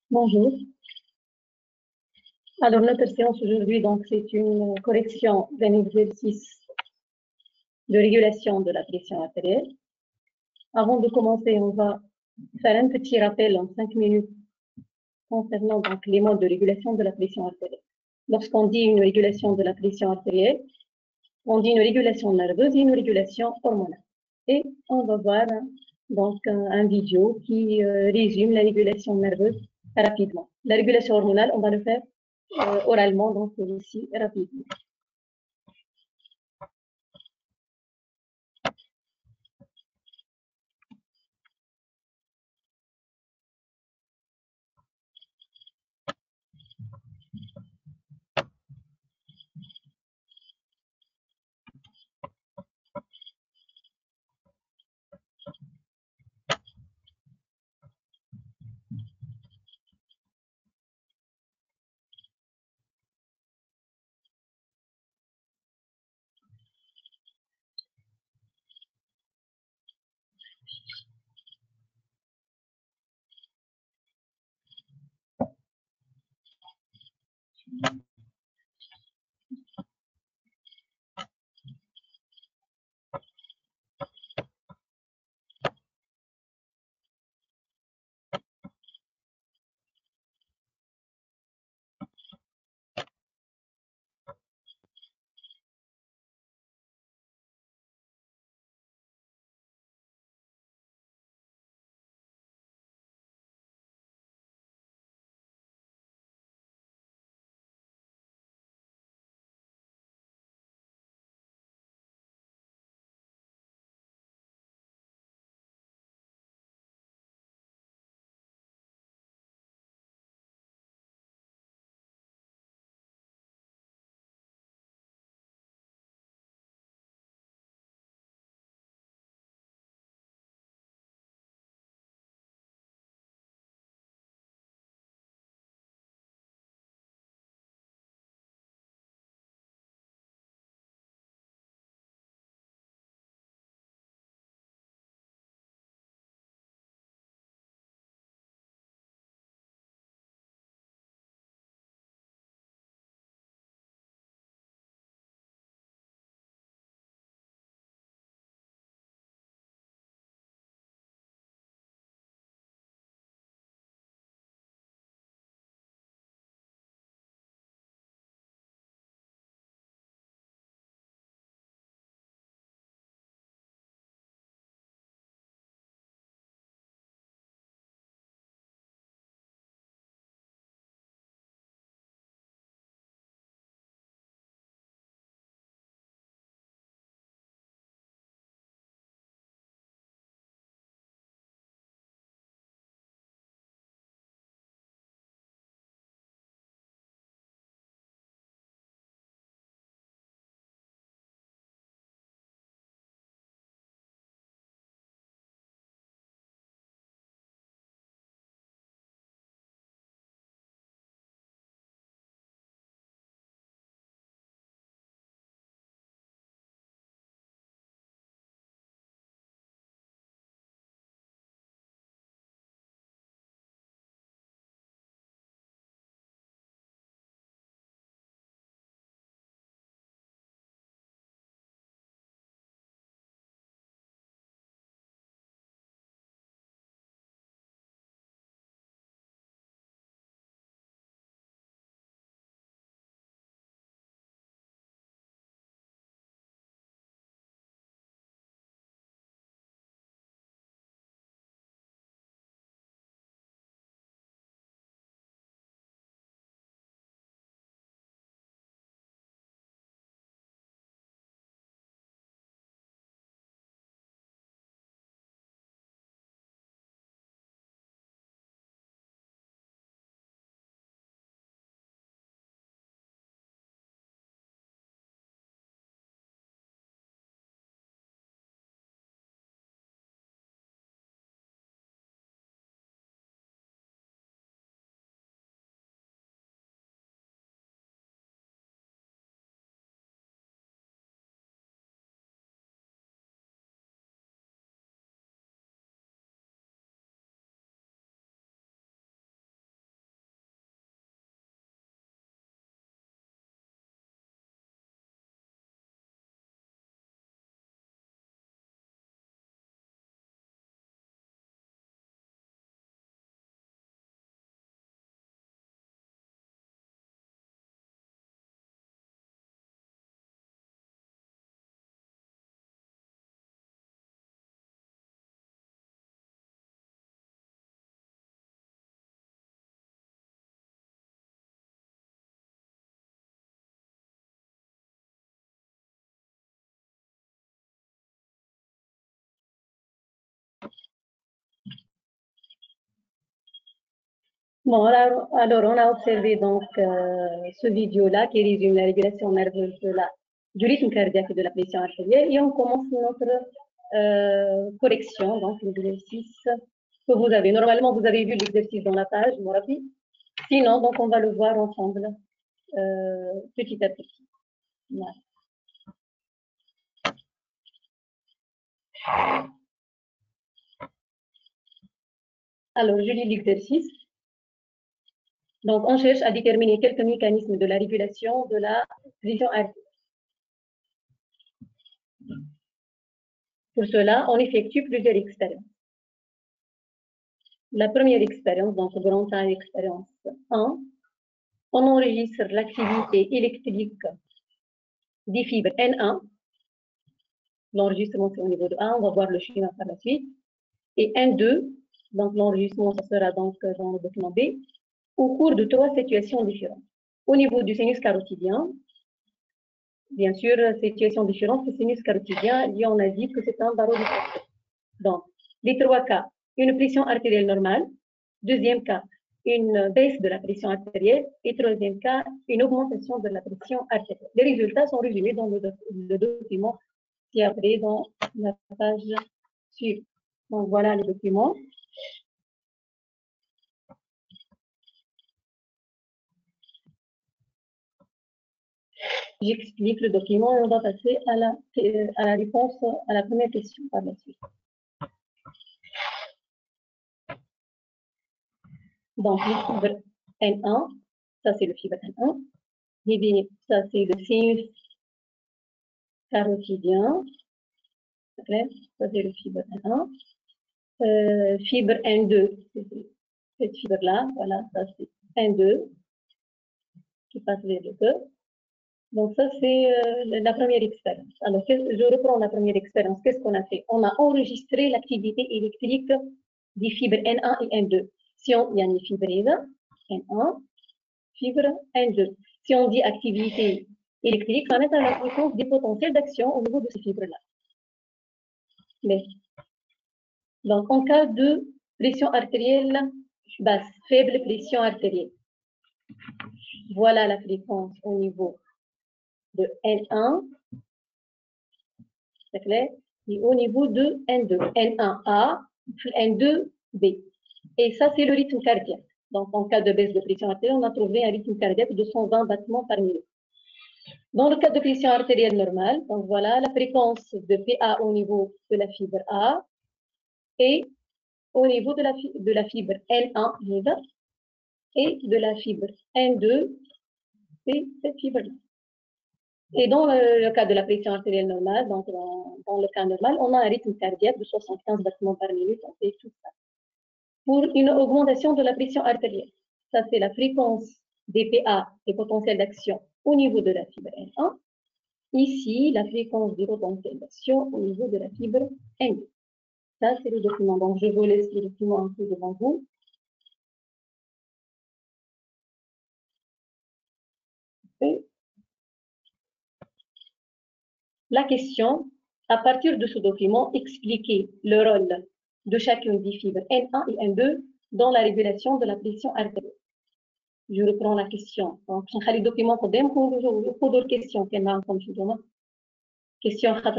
Bonjour. Alors, notre séance aujourd'hui, donc, c'est une correction d'un exercice de régulation de la pression artérielle. Avant de commencer, on va faire un petit rappel en 5 minutes concernant donc les modes de régulation de la pression artérielle. Lorsqu'on dit une régulation de la pression artérielle, on dit une régulation nerveuse et une régulation hormonale. Et on va voir donc un vidéo qui résume la régulation nerveuse rapidement. La régulation hormonale, on va le faire oralement, donc aussi rapidement. Bon, alors, on a observé donc ce vidéo-là qui résume la régulation nerveuse du rythme cardiaque et de la pression artérielle. Et on commence notre correction, donc l'exercice que vous avez. Normalement, vous avez vu l'exercice dans la page, Morafi. Sinon, donc, on va le voir ensemble petit à petit. Voilà. Alors, je lis l'exercice. Donc, on cherche à déterminer quelques mécanismes de la régulation de la pression artérielle. Pour cela, on effectue plusieurs expériences. La première expérience, donc grand A expérience 1, on enregistre l'activité électrique des fibres N1. L'enregistrement, c'est au niveau de 1, on va voir le schéma par la suite. Et N2, donc l'enregistrement, ça sera donc dans le document B, au cours de 3 situations différentes. Au niveau du sinus carotidien, bien sûr, situation différente, le sinus carotidien, on a dit que c'est un barreau de pression. Donc, les 3 cas, une pression artérielle normale, deuxième cas, une baisse de la pression artérielle, et troisième cas, une augmentation de la pression artérielle. Les résultats sont résumés dans le document qui est après dans la page suivante. Donc, voilà les documents. J'explique le document et on va passer à la réponse à la première question par la suite. Donc, le fibre N1, ça c'est le fibre N1. Et ça c'est le sinus carotidien. Ça c'est le fibre N1. Fibre N2, c'est cette fibre-là. Voilà, ça c'est N2 qui passe vers le cœur. Donc, ça, c'est la première expérience. Alors, je reprends la première expérience. Qu'est-ce qu'on a fait? On a enregistré l'activité électrique des fibres N1 et N2. Si on y a une fibre N1, fibre N2. Si on dit activité électrique, on est à la fréquence des potentiels d'action au niveau de ces fibres-là. Mais, donc, en cas de pression artérielle basse, faible pression artérielle, voilà la fréquence au niveau de N1, c'est clair, et au niveau de N2, N1A, N2B. Et ça, c'est le rythme cardiaque. Donc, en cas de baisse de pression artérielle, on a trouvé un rythme cardiaque de 120 battements par minute. Dans le cas de pression artérielle normale, donc voilà la fréquence de PA au niveau de la fibre A et au niveau de la fibre N1 et de la fibre N2, c'est cette fibre-là. Et dans le cas de la pression artérielle normale, donc dans le cas normal, on a un rythme cardiaque de 75 battements par minute, on fait tout ça. Pour une augmentation de la pression artérielle, ça c'est la fréquence des PA, des potentiels d'action au niveau de la fibre N1. Ici, la fréquence des potentiels d'action au niveau de la fibre N2. Ça, c'est le document. Donc, je vous laisse le document un peu devant vous. Et la question, à partir de ce document, expliquer le rôle de chacune des fibres N1 et N2 dans la régulation de la pression artérielle. Je reprends la question. Donc, je vais le document pour d'autres questions. Question, je vais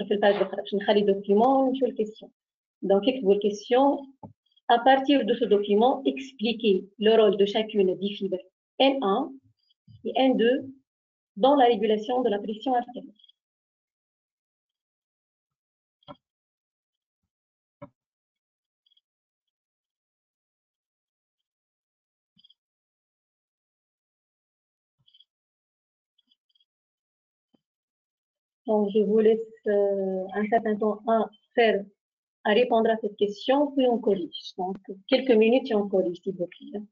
le document, je vais question. Donc, quelques questions. À partir de ce document, expliquer le rôle de chacune des fibres N1 et N2 dans la régulation de la pression artérielle. Donc, je vous laisse un certain temps à répondre à cette question, puis on corrige. Donc, quelques minutes et on corrige, s'il vous plaît.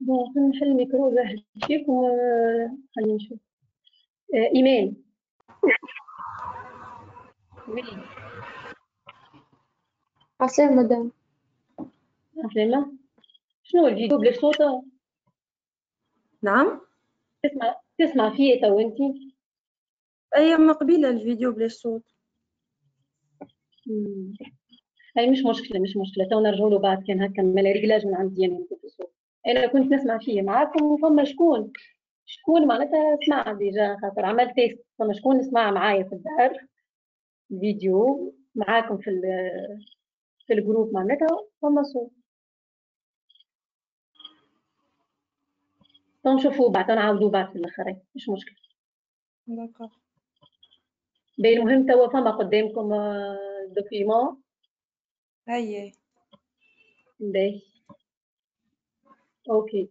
بون نحل الميكرو زاهد فيكم. خلينا نشوف. ايمان. وي. عسلامة مدام. عسلامة. شنو الفيديو بلا صوت؟ نعم. تسمع فيه تو انت؟ أي من قبيلة الفيديو بلا صوت. هاي مش مشكلة تو نرجعوا له بعد. كان هكا مال ريجلاج من عندي يعني في الصوت. انا كنت نسمع فيه معاكم. فما شكون معناتها سمع ديجا خاطر عملت تيست. فما شكون سمع معايا في الدار فيديو معاكم في الجروب معناتها فما صوت. نشوفوه بعد نعاودوه بعد في الاخر مش مشكلة. داكوغ. المهم توا فما قدامكم دوكيومون. هاي باهي اوكي.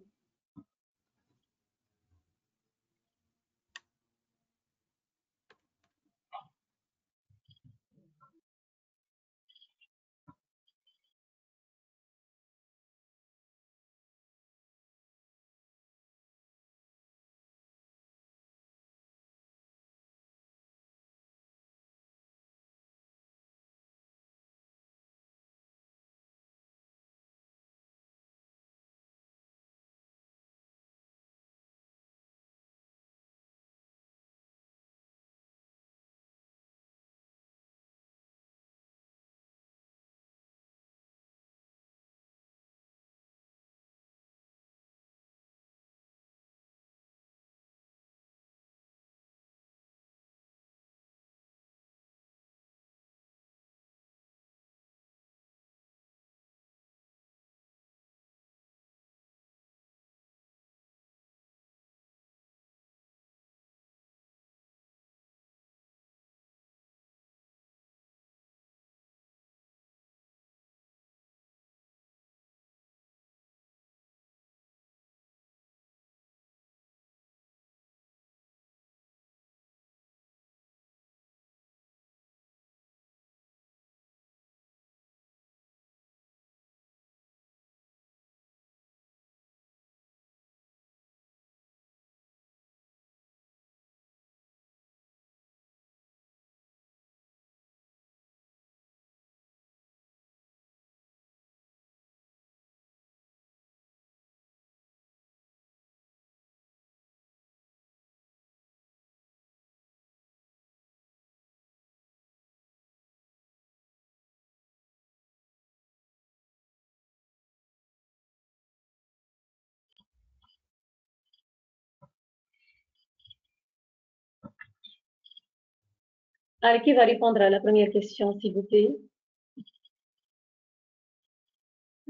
Allez, qui va répondre à la première question, s'il vous plaît?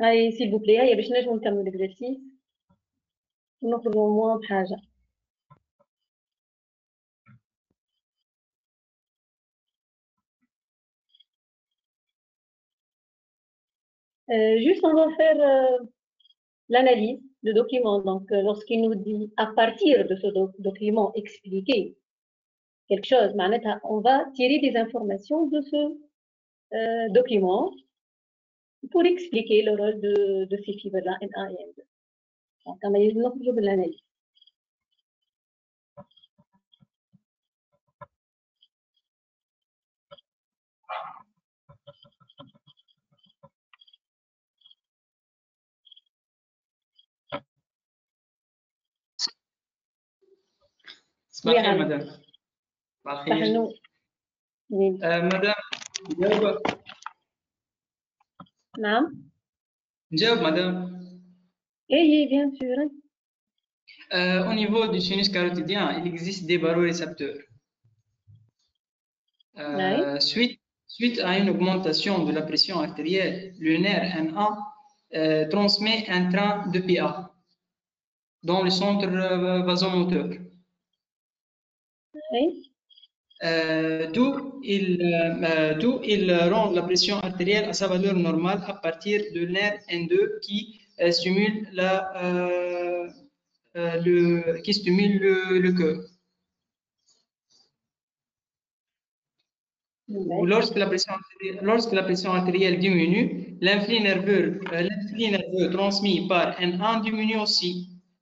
Allez, s'il vous plaît. هيا باش نجمو نكملوا l'exercice ونخرجوا moins بحاجة. Juste, on va faire l'analyse du document. Donc, lorsqu'il nous dit à partir de ce document expliquer quelque chose, on va tirer des informations de ce document pour expliquer le rôle de ces fibres-là, N1 et N2. Donc, on va نخرجوا بالanalyse. صباح الخير مدام. صباح الخير. مدام نجاوب. نعم. نجاوب مدام. Oui, bien sûr. Au niveau du sinus carotidien, il existe des barorécepteurs. Suite à une augmentation de la pression artérielle, le nerf N1 transmet un train de PA dans le centre vasomoteur. Oui. D'où il rend la pression artérielle à sa valeur normale à partir de nerf N2 qui stimule le cœur. Lorsque la pression artérielle diminue, l'influx nerveux transmis par N1 diminue aussi.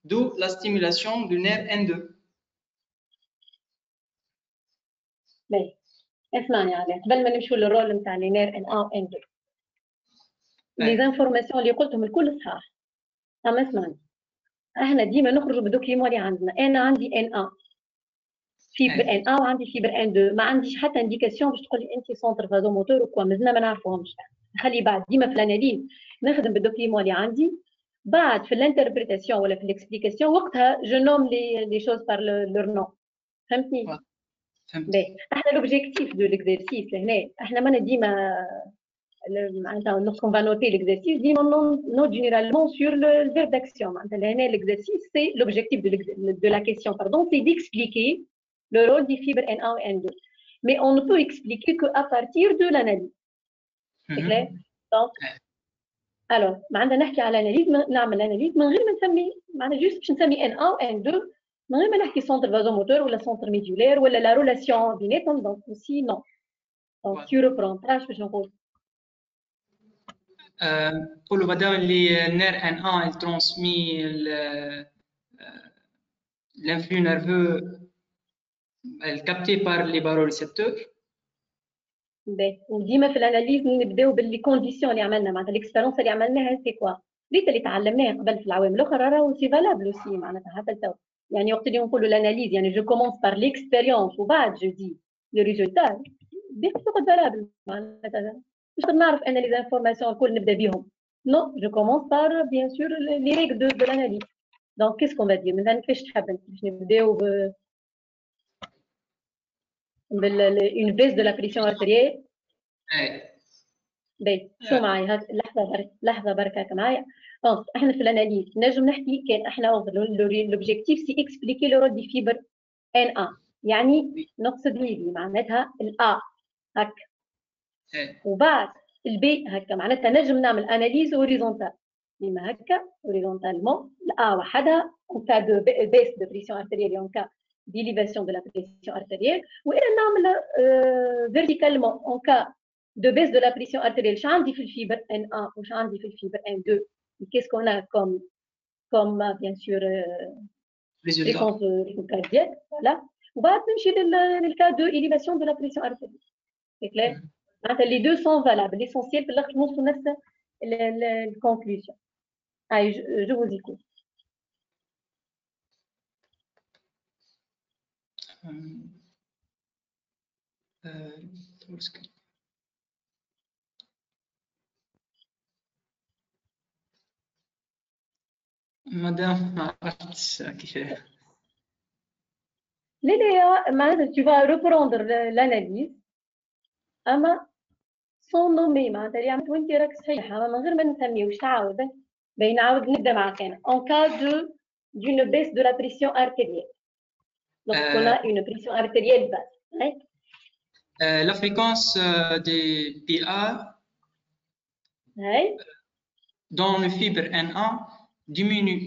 d'où la stimulation du nerf N2. باهي اسمعني عليه قبل ما نمشيو للرول نتاع لي نير ان 1 و ان 2 لي زانفورماسيون اللي قلتهم الكل صحاح اما اسمعني احنا ديما نخرجوا بالدوكيمون اللي عندنا انا عندي ان 1 فيبر ان 1 وعندي فيبر ان 2 ما عنديش حتى انديكاسيون باش تقول لي انت سونتر فازوموتور وكوا مازلنا ما نعرفوهمش خلي بعد ديما في الاناليز نخدم بالدوكيمون اللي عندي بعد في الانتربريتاسيون ولا في الاكسبليكاسيون وقتها جو نوم لي شوز بار لور نو فهمتني؟ باهي احنا لوبجيكتيف دو ليكزيرسيس هنا احنا مانا ديما معناتها lorsqu'on va noter l'exercice ديما note généralement sur le verbe d'action معناتها هنا l'exercice c'est l'objectif de la question pardon c'est d'expliquer le rôle des fibres N1 et N2 mais on ne peut expliquer qu'à partir de l'analyse c'est clair donc alors معناتها نحكي على الاناليز نعمل اناليز من غير ما نسمي معناتها جوست باش نسمي N1 و N2 من غير ما نحكي centre vasomoteur ولا centre médulaire ولا la relation بيناتهم donc aussi non donc tu reprends باش نقول pour le badar les nerfs N1 il transmet l'influx nerveux capté par les barorécepteurs. وديما في الاناليز نبداو باللي كونديسيون اللي عملنا معناتها الاكسبيرونس اللي عملناها سي كوا ريت اللي تعلمناه قبل في العوامل الاخرى راهو سي فالابل اوسي معناتها حتى تو يعني وقت اللي نقولوا الاناليز يعني جو كومونس بار ليكسبيريونس وبعد جو دي لو ريزولتا ديك تقعد فالابل معناتها مش نعرف انا لي زانفورماسيون الكل نبدا بهم نو جو كومونس بار بيان سور لي ريغل دو لاناليز دونك كيس كون فادير مثلا كيفاش تحب باش نبداو une baisse de la pression artérielle. باهي شو معايا هاك لحظه برك هاك معايا دونك احنا في الاناليز نجم نحكي كان احنا لوبجيكتيف سي اكسبليكي لو رول دي فيبر ان 1 يعني نقصد لي معناتها الا هكا وبعد البي هكا معناتها نجم نعمل اناليز اوريزونتال ديما هكا اوريزونتالمون الا وحدها اون كا دو بيس دو بريسيون ارتيريال اون كا d'élévation de la pression artérielle ou verticalement en cas de baisse de la pression artérielle j'ai في الفيبر N1 ou j'ai في الفيبر N2 qu'est-ce qu'on a comme bien sûr fréquence cardiaque voilà وبعد نمشي للكا de élévation de la pression artérielle c'est clair les deux sont valables l'essentiel في الاخر نوصل نفس الكونكلوجن je vous écoute Madame, ما عرفتش كيفاه. لا معناتها tu vas reprendre l'analyse اما sans nommer معناتها اللي عملت وانت راك صحيحه من غير ما نسميه واش تعاود باهي نعاود نبدا معك انا en cas d'une baisse de la pression artérielle lorsqu'on a une pression artérielle basse la fréquence des PA dans le fibre N1 diminue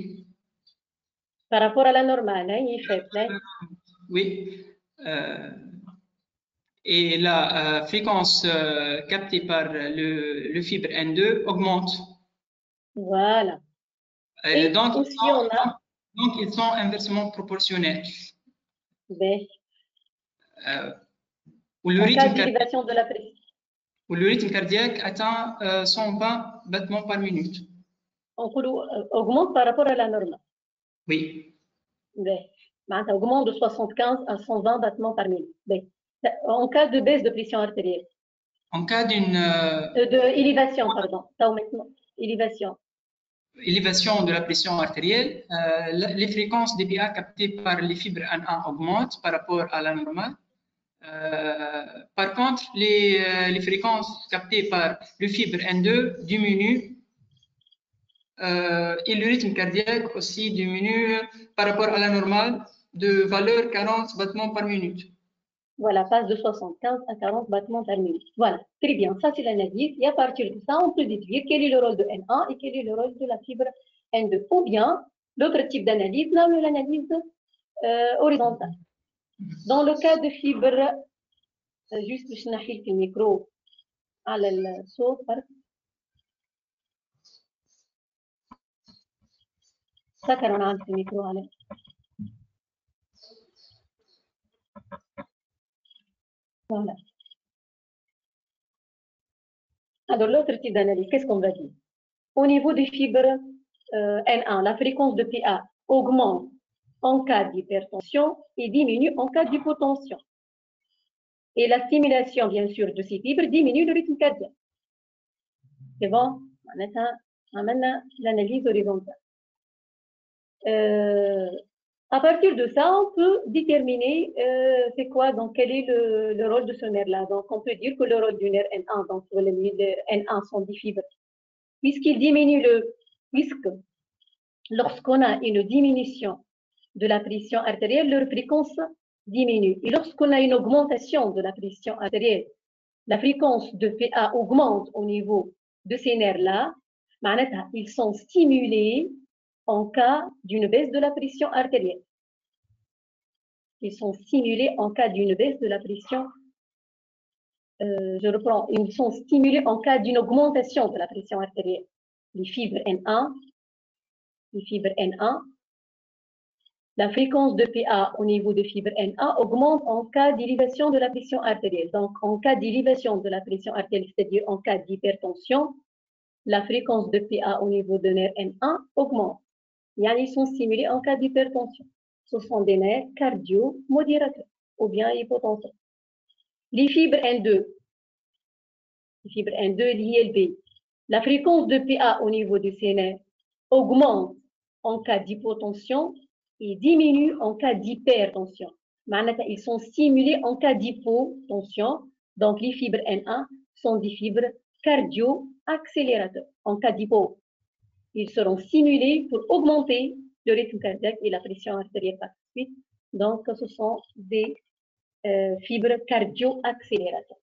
par rapport à la normale il est faible oui et la fréquence captée par le fibre N2 augmente. Voilà. Et donc, aussi donc, ils sont inversement proportionnels. Où le rythme cardiaque atteint 120 battements par minute. On augmente par rapport à la normale. Oui. معناتها augmente de 75 à 120 battements par minute. En cas de baisse de pression artérielle. En cas d'une de élévation, pardon. Élévation. Élévation de la pression artérielle, les fréquences des PA captées par les fibres N1 augmentent par rapport à la normale. Par contre, les fréquences captées par le fibre N2 diminuent et le rythme cardiaque aussi diminue par rapport à la normale de valeur 40 battements par minute. Voilà, passe de 75 à 40 battements par minute. Voilà, très bien. Ça, c'est l'analyse. Et à partir de ça, on peut déduire quel est le rôle de N1 et quel est le rôle de la fibre N2. Ou bien, l'autre type d'analyse, l'analyse horizontale. Dans le cas de fibre, juste je n'affiche le micro à la sauce. سكر أنا عندي الميكرو عليه. Voilà. Alors, l'autre type d'analyse, qu'est-ce qu'on va dire? Au niveau des fibres N1, la fréquence de PA augmente en cas d'hypertension et diminue en cas d'hypotension. Et la stimulation, bien sûr, de ces fibres diminue le rythme cardiaque. C'est bon? On a l'analyse horizontale. À partir de ça, on peut déterminer c'est quoi, donc quel est le rôle de ce nerf-là. Donc, on peut dire que le rôle du nerf N1, donc les nerfs N1 sont des fibres, puisqu'il diminue puisque lorsqu'on a une diminution de la pression artérielle, leur fréquence diminue. Et lorsqu'on a une augmentation de la pression artérielle, la fréquence de PA augmente au niveau de ces nerfs-là, ils sont stimulés en cas d'une baisse de la pression artérielle. Ils sont stimulés en cas d'une baisse de la pression. Je reprends. Ils sont stimulés en cas d'une augmentation de la pression artérielle. Les fibres N1, la fréquence de PA au niveau de fibre N1 augmente en cas d'élévation de la pression artérielle. Donc, en cas d'élévation de la pression artérielle, c'est-à-dire en cas d'hypertension, la fréquence de PA au niveau de nerf N1 augmente. Ils sont stimulés en cas d'hypertension. Ce sont des nerfs cardio-modérateurs ou bien hypotenseurs. Les fibres N2, l'ILB, la fréquence de PA au niveau de ces nerfs augmente en cas d'hypotension et diminue en cas d'hypertension. Ils sont stimulés en cas d'hypotension. Donc, les fibres N1 sont des fibres cardio-accélérateurs. En cas d'hypo, ils seront stimulés pour augmenter le rythme cardiaque et la pression artérielle par suite. Donc, ce sont des fibres cardio-accélérateurs.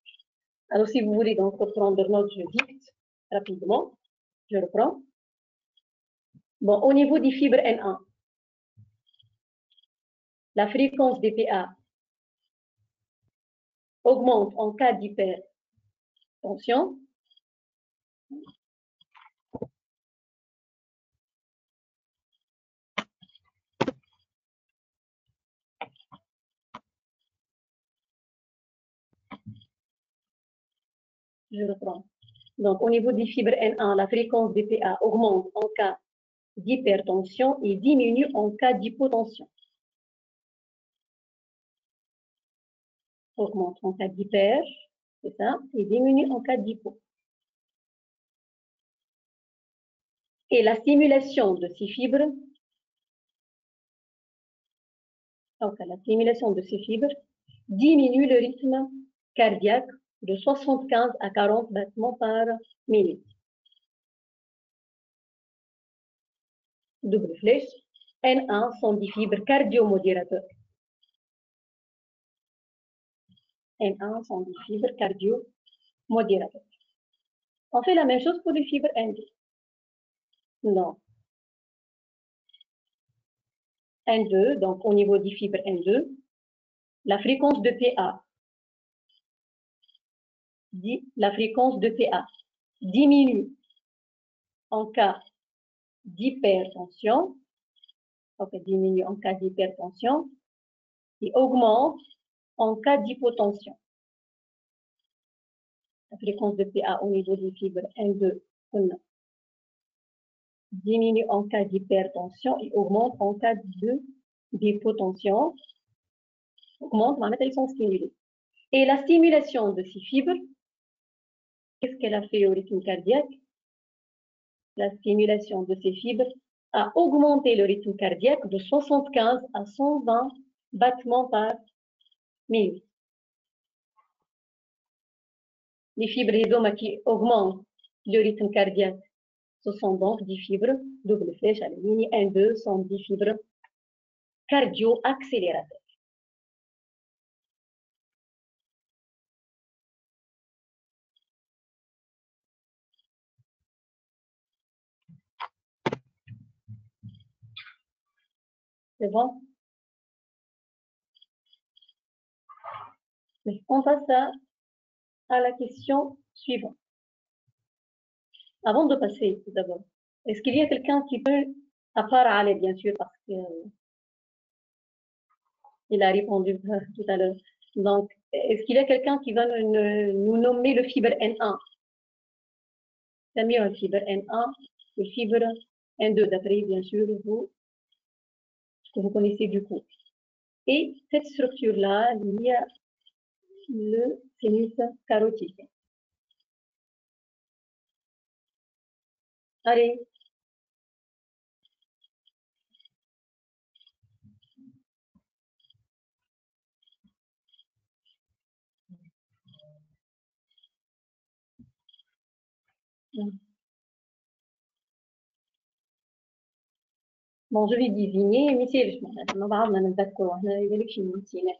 Alors, si vous voulez donc reprendre note, je dicte rapidement. Je reprends. Bon, au niveau des fibres N1, la fréquence des PA augmente en cas d'hypertension. Je reprends. Donc, au niveau des fibres N1, la fréquence des PA augmente en cas d'hypertension et diminue en cas d'hypotension. Augmente en cas d'hyper, c'est ça, et diminue en cas d'hypo. Et la stimulation de ces fibres, donc la stimulation de ces fibres diminue le rythme cardiaque de 75 à 40 battements par minute. Double flèche, N1 sont des fibres cardio-modérateurs. N1 sont des fibres cardio-modérateurs. On fait la même chose pour les fibres N2. Non. N2, donc au niveau des fibres N2, la fréquence de PA diminue en cas d'hypertension, diminue en cas d'hypertension et augmente en cas d'hypotension. La fréquence de PA au niveau des fibres N2 diminue en cas d'hypertension et augmente en cas d'hypotension. Augmente, ils sont stimulés. Et la stimulation de ces fibres, qu'est-ce qu'elle a fait au rythme cardiaque? La stimulation de ces fibres a augmenté le rythme cardiaque de 75 à 120 battements par minute. Les fibres rhizomes qui augmentent le rythme cardiaque, ce sont donc des fibres double flèche à la ligne N2 sont des fibres cardio-accélérateurs. C'est bon? On passe à la question suivante. Avant de passer, tout d'abord, est-ce qu'il y a quelqu'un qui peut À part Ali, bien sûr, parce qu'il a répondu tout à l'heure. Donc, est-ce qu'il y a quelqu'un qui va nous nommer le fibre N1? C'est mieux le fibre N1, le fibre N2, d'après, bien sûr, vous, que vous connaissez du coup. Et cette structure-là, il y a le sinus carotide. Allez. Bon, je vais désigner, mais c'est ما بعضنا نتذكروا احنا يبالك شي نسينا.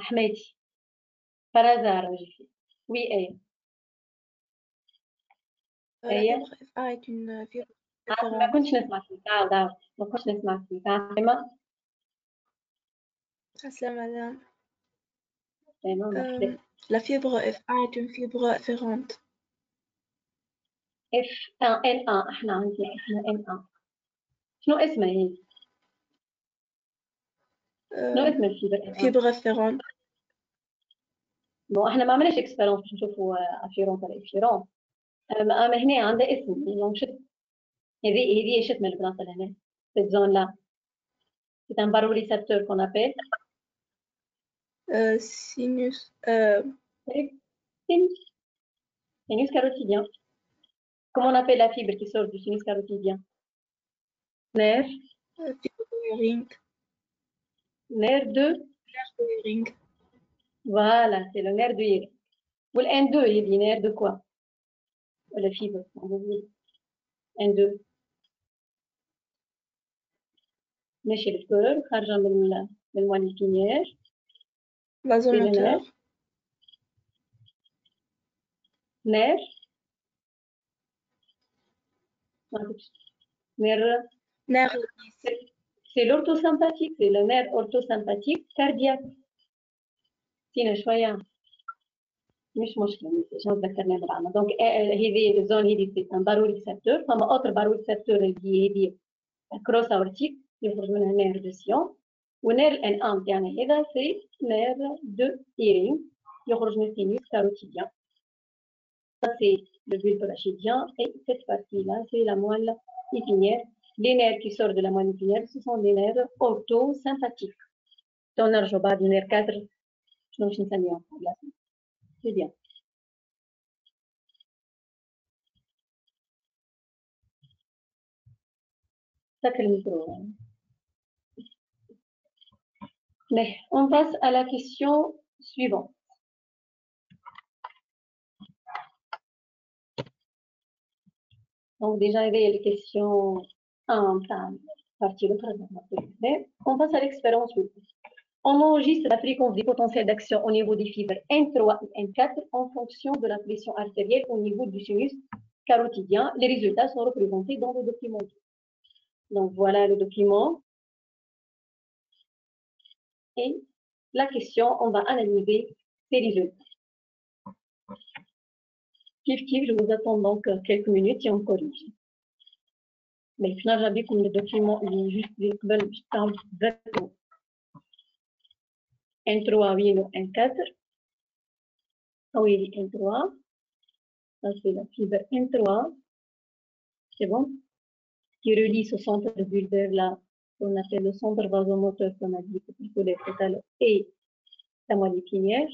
حماتي. Par hasard, oui. Oui, La fibre FA est une fibre ما référente. كنتش نسمع فيك. ما كنتش نسمع فيك. عاصمة. Madame. مرحبا. La fibre FA est une fibre référente. F1 N1 احنا عندنا N1. شنو اسمها هي؟ شنو اسم الفيبر N1؟ Fibre référente. بون احنا ما عملناش اكسبيرونس باش نشوفوا افيرون ولا افيرون. اما هنا عندها اسم دونك شت هذه شت من البلاصه هنا في الزون لا. C'est un barorécepteur qu'on appelle Sinus. Sinus carotidien. Comment on appelle la fibre qui sort du sinus carotidien? Nerf. Fibre de Hering. Nerf de Hering. Voilà, c'est le nerf de Hering. Ou le N2, il dit nerf de quoi? La fibre, on va dire. N2. ماشي الكور خارجة من الموالي الكيميائي. Vasomoteur. Nerf. Nerf. C'est l'orthosympathique, c'est le nerf orthosympathique cardiaque. سينا شوية مش مشكلة مش ذكرنا بالعامة. دونك هذه الزون هذه سي ان باروrécepteur. فما اوتر باروrécepteur اللي هذه كروس اورتيك يخرج منها نير دو سيون. ونير ان ان يعني هذا سي نير دو هيرينغ يخرج من السينوس كاروتيديان. C'est le bulbe rachidien et cette partie-là, c'est la moelle épinière. Les nerfs qui sortent de la moelle épinière, ce sont des nerfs orthosympathiques. تنرجع بعد nerf 4 شنو باش نسميهم؟ C'est bien. Sacré le micro. Mais on passe à la question suivante. Donc déjà, il y a les questions en partie de on passe à l'expérience suivante. On enregistre la fréquence des potentiels d'action au niveau des fibres N3 et N4 en fonction de la pression artérielle au niveau du sinus carotidien. Les résultats sont représentés dans le document. Donc voilà le document. Et la question, on va analyser ces résultats. Je vous attends donc quelques minutes et on corrige. Mais finalement, j'avais comme le document, il est juste N3, oui, ou N4. Ah oui, N3. Ça, c'est la fibre N3. C'est bon? Qui relie ce centre bulbaire là, qu'on appelle le centre vasomoteur, qu'on a dit, et la moelle épinière.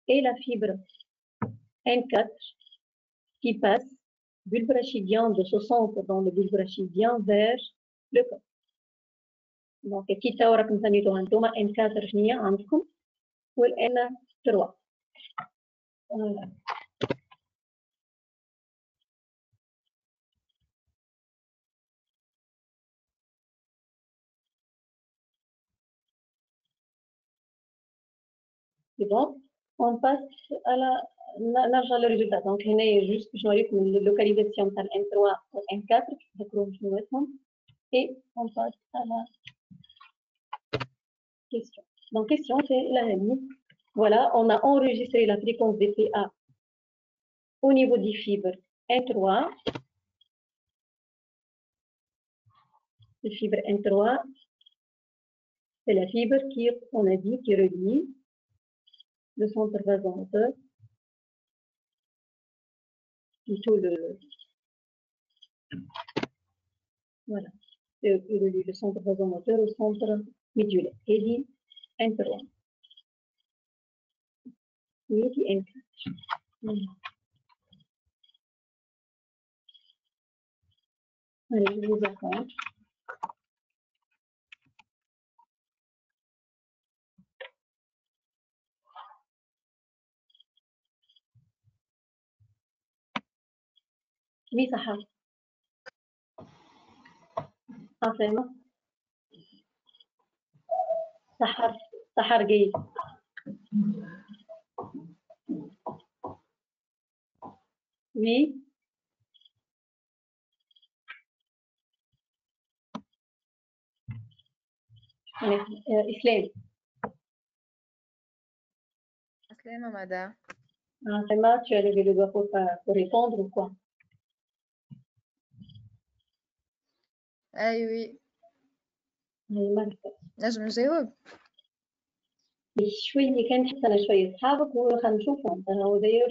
Et la fibre N4 qui passe bulbe rachidien de ce centre dans le bulbe rachidien vers le corps. Donc, كي توا راكم سميتوها انتوما N4 شنو هي عندكم وال N3. C'est bon. On passe à la نرجع للريزلtat. Donc هنا juste باش نوريكم اللوكاليزاسيون تاع N3 و N4 تذكروا شنو اسمهم. Et on passe à la question. Donc question c'est la même. Voilà, on a enregistré la fréquence des PA au niveau des fibres N3 La fibre N3, c'est la fibre qui, on a dit, qui relie le centre vasomoteur, plutôt voilà, le centre vasomoteur au centre médulaire. Et dit N3. Et dit N4. Allez, je vous raconte. Oui, Sahar. عارفة سحر جيد. Oui. Islam. Aslam, madame. Vraiment, tu as levé le doigt pour répondre ou quoi? Ah oui. لازم نجاوب. شوية كان حتى أنا شوية أصحابك وخلينا نشوفهم هو داير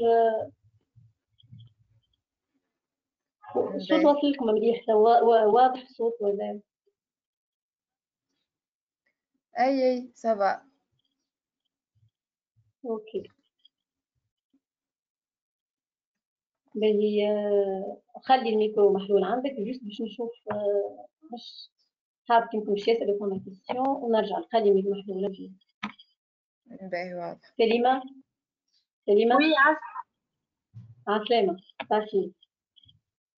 الصوت واصل لكم مليح واضح الصوت ولا؟ أي سافا. أوكي. باهي خلي الميكرو محلول عندك جوست باش نشوف مش حاب يمكن مش يسألوا فما كيستيون ونرجع نخلي الميكرو محلول. باهي واضح. سليمة. سليمة. وي عسلامة. صافي.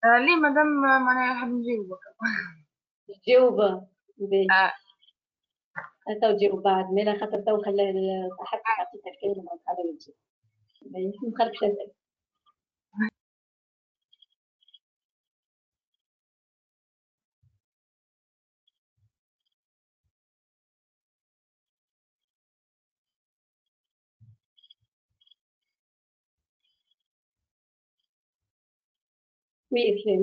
ليه مادام ما انا نحب نجاوبك. تجاوب. باهي. تو تجاوب بعد ما خاطر تو خلاه حتى عطيتها الكلمة وخلاه يجي. باهي ما نخليكش أسأل. Oui, Islam.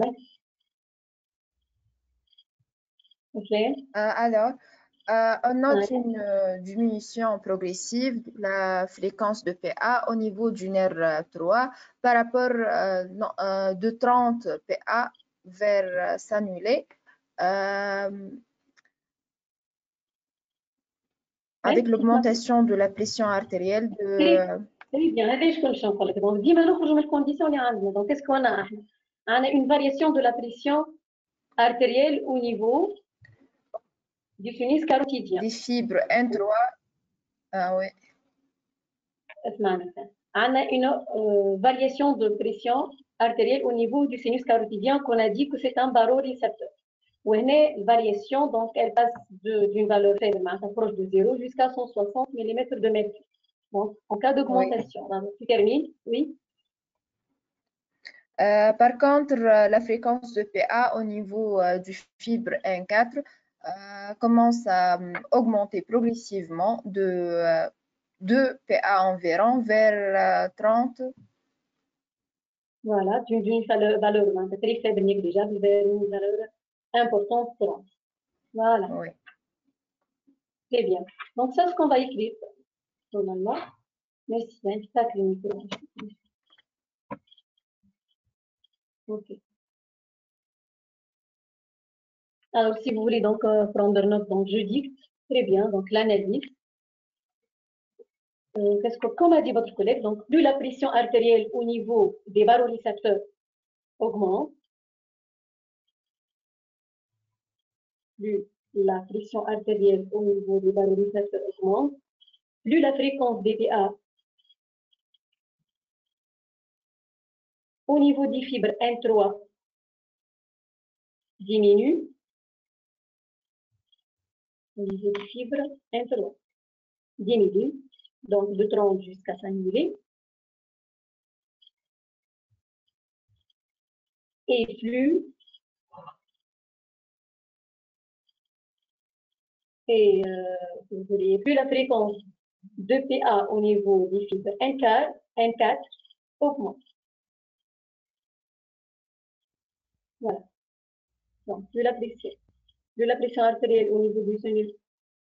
Alors, on note une diminution progressive de la fréquence de PA au niveau du nerf 3 par rapport de 30 PA vers s'annuler avec l'augmentation de la pression artérielle de... Très bien, هذا شكون باش نقول لك دونك ديما نخرجوا من الكونديسيون اللي عندنا دونك اسكو احنا عندنا une variation de la pression artérielle au niveau du sinus carotidien. Des fibres N3. Ah oui. On a une variation de pression artérielle au niveau du sinus carotidien qu'on a dit que c'est un barorécepteur. Où est la variation, donc elle passe d'une valeur faible, proche de 0 jusqu'à 160 mm de mercure. Donc, en cas d'augmentation, tu termines, oui. Par contre, la fréquence de PA au niveau du fibre N4 commence à augmenter progressivement de 2 PA environ vers 30. Voilà, d'une valeur très faible, négligeable, vers une valeur importante, 30. Voilà. Oui. Très bien. Donc, ça, c'est ce qu'on va écrire normalement. Merci, c'est le micro. Ok. Alors, si vous voulez donc prendre note, donc je dicte. Très bien, donc l'analyse. Qu'est-ce que, comme a dit votre collègue, donc plus la pression artérielle au niveau des barorécepteurs augmente, plus la pression artérielle au niveau des barorécepteurs augmente, plus la fréquence des PA au niveau des fibres N3 diminue, au niveau des fibres N3 diminue, donc de 30 jusqu'à s'annuler, et plus la fréquence de PA au niveau des fibres N4 augmente. Voilà. Donc, plus la pression plus la pression artérielle au niveau du sinus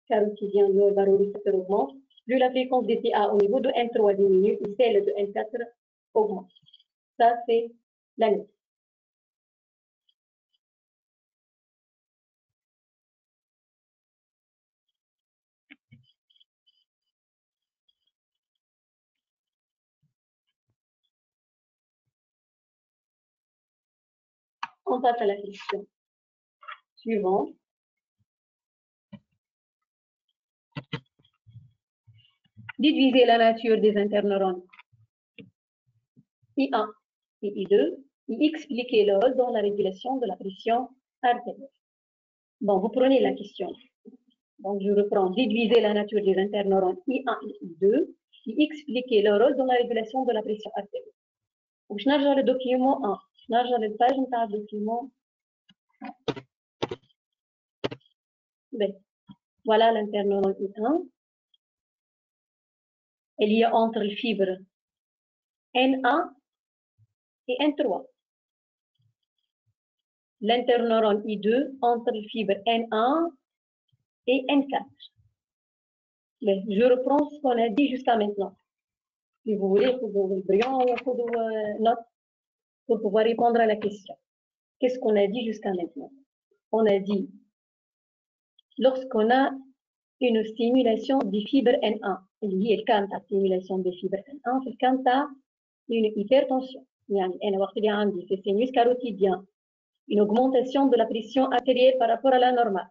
carotidien, le barorécepteur augmente, plus la fréquence des PA au niveau de N3 diminue et celle de N4 augmente. Ça, c'est la note. On passe à la question suivante. Déduisez la nature des interneurones I1 et I2 et expliquez le rôle dans la régulation de la pression artérielle. Bon, vous prenez la question. Donc, je reprends. Déduisez la nature des interneurones I1 et I2 et expliquez le rôle dans la régulation de la pression artérielle. Donc, je n'arrive le document 1. Je n'arrive le page de document B. Voilà l'interneuron I1. Il y a entre le fibre N1 et N3. L'interneuron I2 entre le fibre N1 et N4. Mais je reprends ce qu'on a dit jusqu'à maintenant. Si vous voulez, vous avez le brillant ou vous note pour pouvoir répondre à la question. Qu'est-ce qu'on a dit jusqu'à maintenant? On a dit, lorsqu'on a une stimulation des fibres N1, il y a le cas de stimulation des fibres N1, c'est le cas d'une hypertension. C'est sinus carotidien, une augmentation de la pression artérielle par rapport à la normale.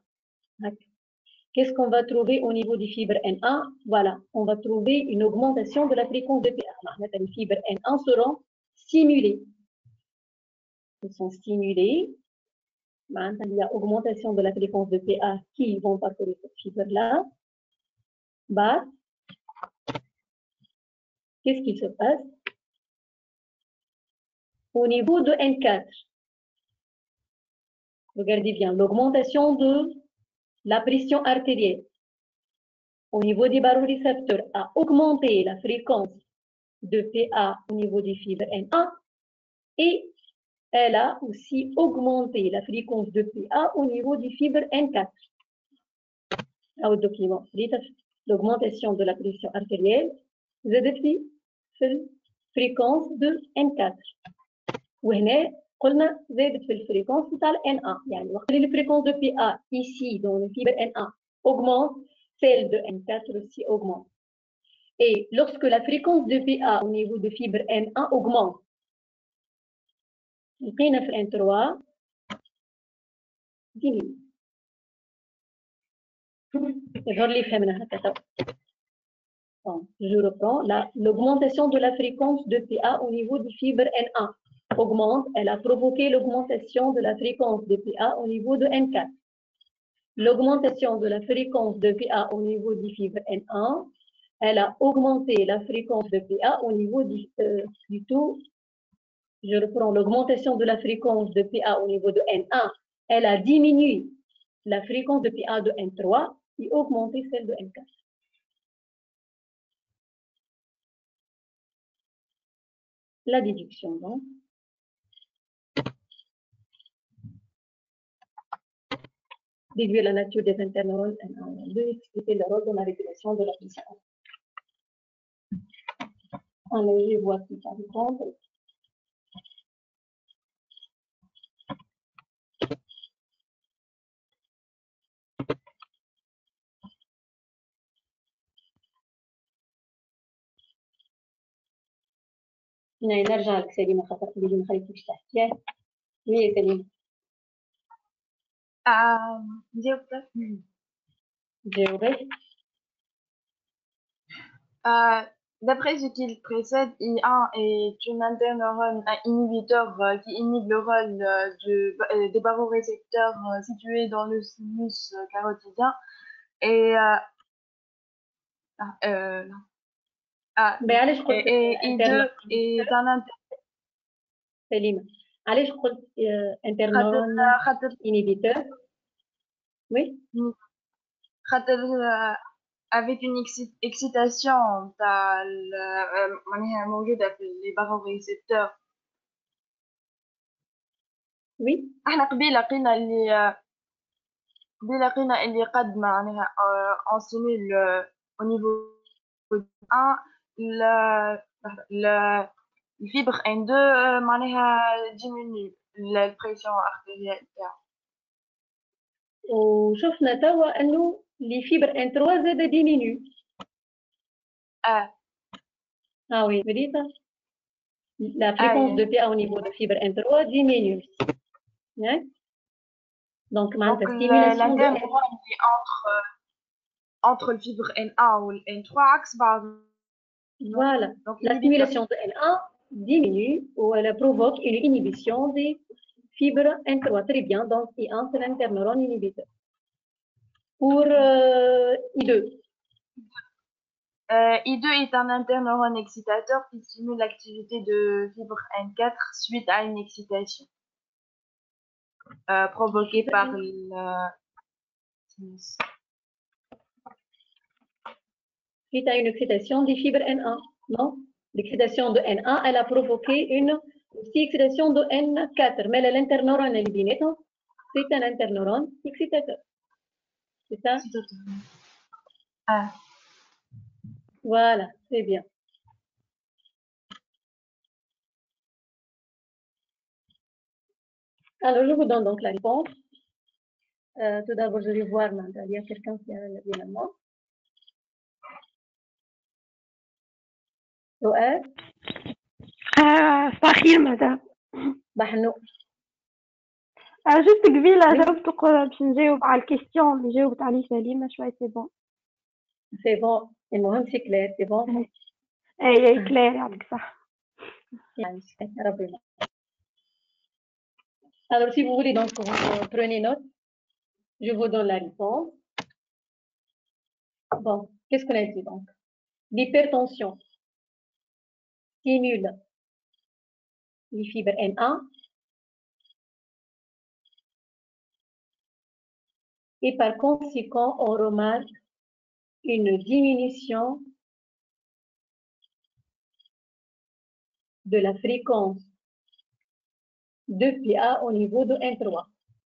Qu'est-ce qu'on va trouver au niveau des fibres N1? Voilà, on va trouver une augmentation de la fréquence de PA. Les fibres N1 seront stimulées. Elles sont stimulées. Il y a augmentation de la fréquence de PA qui vont parcourir cette fibre-là. Bah, qu'est-ce qui se passe? Au niveau de N4, regardez bien, l'augmentation de la pression artérielle au niveau des barorécepteurs a augmenté la fréquence de PA au niveau des fibres N1 et elle a aussi augmenté la fréquence de PA au niveau des fibres N4. Au document, l'augmentation de la pression artérielle, زادت في الفريكونس de N4. وهنا قلنا زادت في الفريكونس بتاع N1. يعني وقت اللي الفريكونس de PA ici dans le fibre N1 augmente, celle de N4 aussi augmente. Et lorsque la fréquence de PA au niveau de fibre N1 augmente, لقينا في N3 diminue. Je reprends. L'augmentation de la fréquence de PA au niveau du fibre N1 augmente. Elle a provoqué l'augmentation de la fréquence de PA au niveau de N4. L'augmentation de la fréquence de PA au niveau du fibre N1, elle a augmenté la fréquence de PA au niveau du tout. Je reprends l'augmentation de la fréquence de PA au niveau de N1. Elle a diminué la fréquence de PA de N3 et augmenté celle de N4. La déduction, donc. Déduire la nature des interneurones N1 et N2, expliquer le rôle dans la régulation de la pression. Allez, je vois si ça répond. نرجع لك سليمة خاطر اللي ما خليتكش تحكي. هي سليمة. جاوبي. D'après ce qu'il précède, I1 est une interneurone, un inhibiteur qui inhibe le rôle des barorécepteurs situés dans le sinus carotidien. Et I2 est un سليمة. علاش قلت interneuron inhibiteur? Oui. avec une excitation موجودة في les barorécepteurs. Oui. احنا قبيلة قلنا اللي دي لقينا اللي قد معناها en simule au niveau 1 le fibre N2 معناها diminue la pression artérielle تاعو. وشفنا توا انه لي فيبر ان 3 زاد ديمينيو. Oui, Melissa. La fréquence de PA au niveau de fibre N3 diminue. Hein? Donc, la stimulation de entre le fibre N1 ou le N3 axe bas. Voilà. Donc, la stimulation de N1 diminue ou elle provoque une inhibition des fibres N3. Très bien. Donc, I1, c'est l'interneurone inhibiteur. Pour I2. I2 est un interneurone excitateur qui stimule l'activité de fibre N4 suite à une excitation provoquée par suite à une excitation des fibres N1. Non? L'excitation de N1, elle a provoqué une aussi excitation de N4. Mais l'interneurone éliminé, c'est un interneurone excitateur. C'est ça? Voilà, c'est bien. Alors, je vous donne donc la réponse. Tout d'abord, je vais voir, il y a quelqu'un qui a levé la main. سؤال؟ صحيح مدام. بحنو. جست قبيله جاوبت باش نجاوب على الكيستيون اللي جاوبت عليه سليمه شويه سي بون. سي بون، المهم سي كلير، سي بون. اي كلير يعطيك صح. يعني ربنا. Alors, si vous voulez, donc, vous prenez note. Je vous donne la réponse. Bon, qu'est-ce qu'on a dit donc? L'hypertension stimule les fibres N1 et par conséquent, on remarque une diminution de la fréquence de PA au niveau de N3,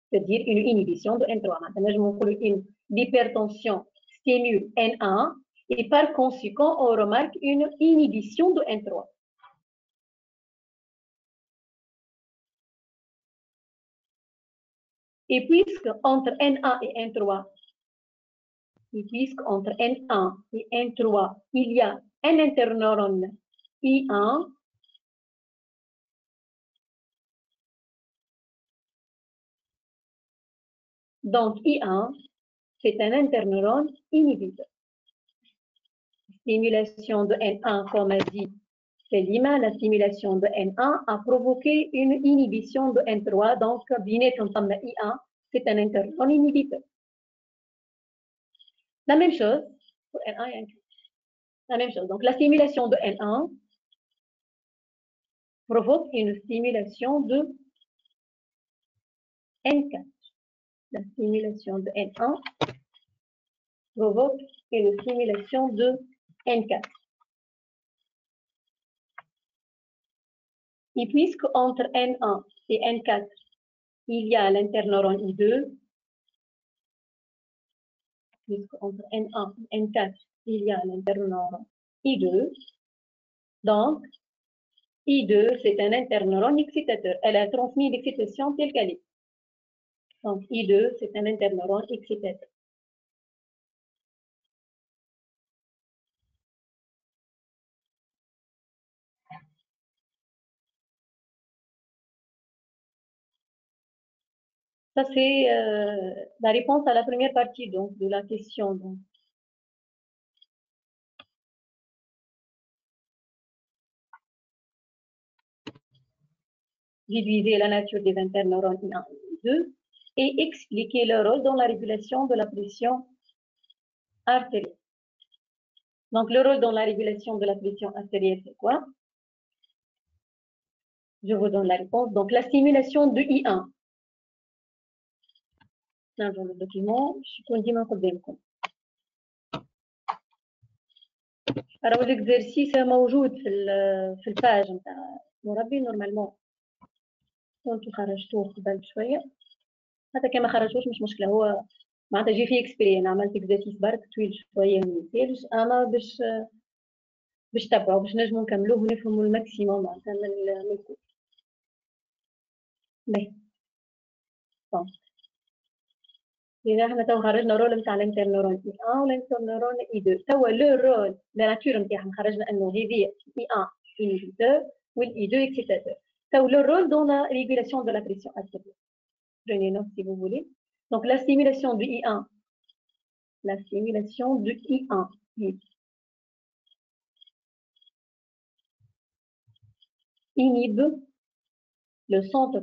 c'est-à-dire une inhibition de N3. Maintenant, je m'appelle une l'hypertension stimule N1 et par conséquent, on remarque une inhibition de N3. Et puisque entre N1 et N3, il y a un interneurone I1, donc I1, c'est un interneurone inhibiteur. Stimulation de N1, comme a dit Selima, la stimulation de N1 a provoqué une inhibition de N3, donc I1, c'est un interneurone inhibiteur. La même chose pour N1 et N4. La même chose. Donc, la stimulation de N1 provoque une stimulation de N4. La stimulation de N1 provoque une stimulation de N4. Et puisque entre N1 et N4, il y a l'interneurone I2, puisque entre N1 et N4, il y a l'interneurone I2, donc I2, c'est un interneurone excitateur. Elle a transmis l'excitation telle qu'elle est. Donc I2, c'est un interneurone excitateur. Ça, c'est la réponse à la première partie donc, de la question. Donc. Déduisez la nature des interneurones I1 et I2 et expliquez leur rôle dans la régulation de la pression artérielle. Donc, le rôle dans la régulation de la pression artérielle, c'est quoi? Je vous donne la réponse. Donc, la stimulation de I1. Là, dans le document, je suis condamnée à vous. Alors, l'exercice est موجود في الباج نتاع مربي نورمالمون كنتو خرجتوه قبل شويه حتى كان ما خرجتوش مش مشكله هو معناتها جي في اكسبري انا عملت اكزرسيس برك طويل شويه ما يسالش اما باش تبعوا باش نجموا نكملوه ونفهموا الماكسيموم معناتها من الكود. باهي طون إذا احنا تو خرجنا رول نتاع الانترنورون اي 1 والانترنورون اي 2 توا لو رول لا ناتور نتاعهم خرجنا انه هذه اي 1 inhibiteur والاي 2 excitateur. توا لو رول dans la régulation de la pression artérielle. Prenez note si vous voulez. Donc la stimulation du I1, la stimulation du I1 inhibe le centre.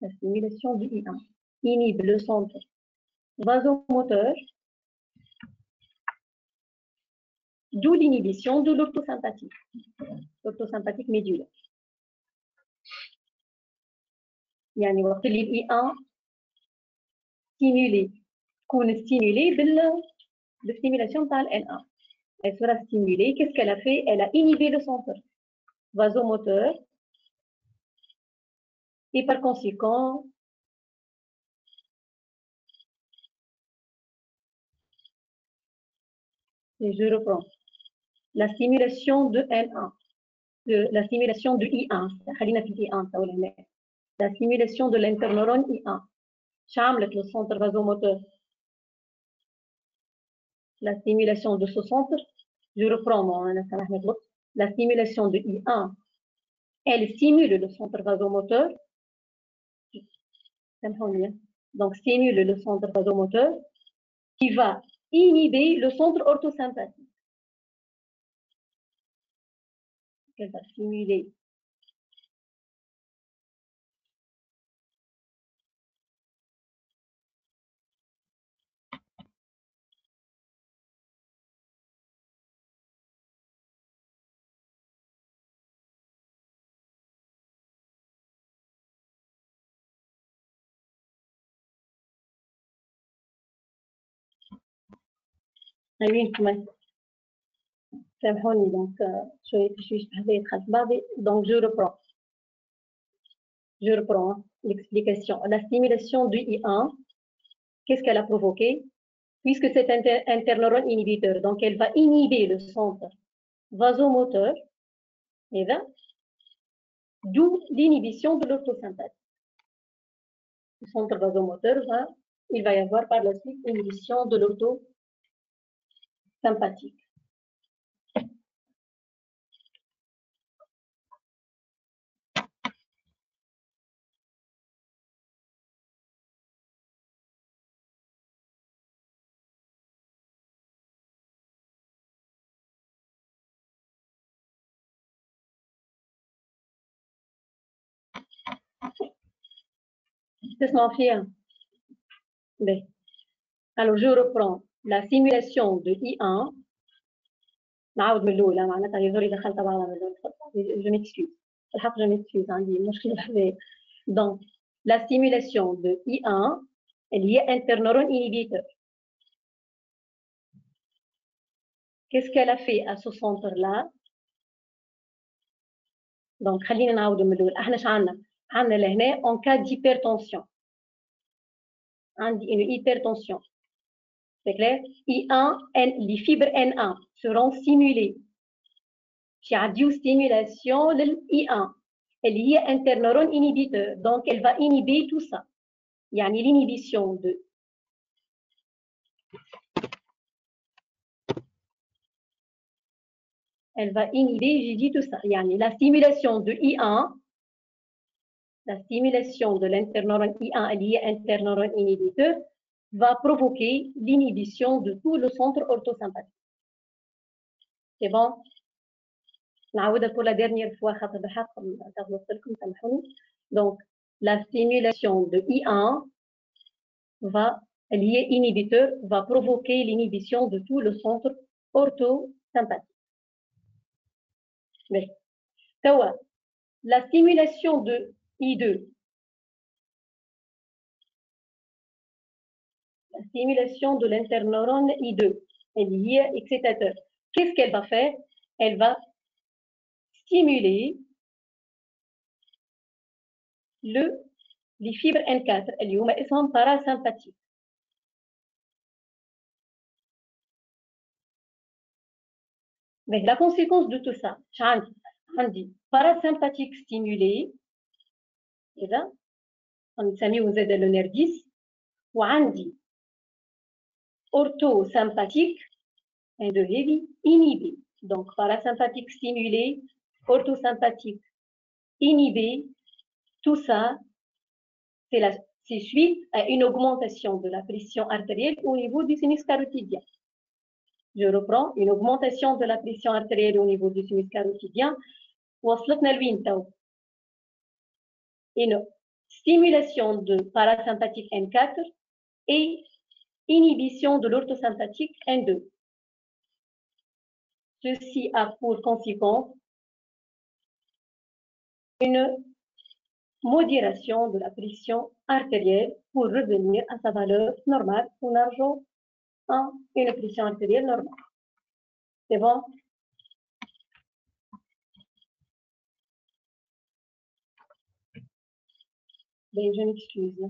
La stimulation du I1 inhibe le centre vasomoteur, d'où l'inhibition de l'orthosympathique médulaire. يعني وقت اللي الاي 1 ستيمولي تكون ستيمولي بالستيمولاسيون تاع الان 1. Elle sera stimulée. Qu'est-ce qu'elle a fait? Elle a inhibé le centre vasomoteur et par conséquent et je reprends la stimulation de N1 la stimulation de I1 خلينا في I1 la stimulation de l'interneurone I1 شعملت le centre vasomoteur. La stimulation de ce centre, je reprends la stimulation de I1, elle stimule le centre vasomoteur. Donc stimule le centre vasomoteur qui va inhiber le centre orthosympathique. Elle va stimuler سامحوني donc شوية تشويش هذا يدخل بعضي donc je reprends l'explication. La stimulation du I1, qu'est-ce qu'elle a provoqué? Puisque c'est un interneurone inhibiteur, donc elle va inhiber le centre vasomoteur, et là, d'où l'inhibition de l'orthosympathique. Le centre vasomoteur, il va y avoir par la suite l'inhibition de l'orthosympathique. Alors, je reprends la simulation de I1. Je m'excuse. Donc, la stimulation de I1 est liée à interneurone inhibiteur. Qu'est-ce qu'elle a fait à ce centre-là? Donc, خلينا نعاود من الأول. احنا عندنا لهنا en cas d'hypertension. عندي une hypertension. C'est clair? I1, les fibres N1 seront stimulées. J'ai dit stimulation de I1. Elle y est interneurone inhibiteur. Donc, elle va inhiber tout ça. Il y a l'inhibition de elle va inhiber, j'ai dit tout ça. Il y a la stimulation de I1, la stimulation de l'interneurone I1 liée à interneurone inhibiteur va provoquer l'inhibition de tout le centre orthosympathique. C'est bon? Pour la dernière fois, donc la stimulation de I1 liée inhibiteur va provoquer l'inhibition de tout le centre orthosympathique. Mais, la stimulation de I2, la stimulation de l'interneurone I2 est liée à excitateur. Qu'est-ce qu'elle va faire? Elle va stimuler les fibres N4 اللي هما اسمهم parasympathiques. Mais la conséquence de tout ça, عندي parasympathique stimulé, إذا نسميه زاد le nerf 10, وعندي orthosympathique de heavy inhibé. Donc parasympathique stimulé, orthosympathique inhibé, tout ça, c'est suite à une augmentation de la pression artérielle au niveau du sinus carotidien. Je reprends, une augmentation de la pression artérielle au niveau du sinus carotidien. Une stimulation de parasympathique N4 et inhibition de l'orthosympathique N2. Ceci a pour conséquence une modération de la pression artérielle pour revenir à sa valeur normale en argent une pression artérielle normale. C'est bon? Ben, je m'excuse.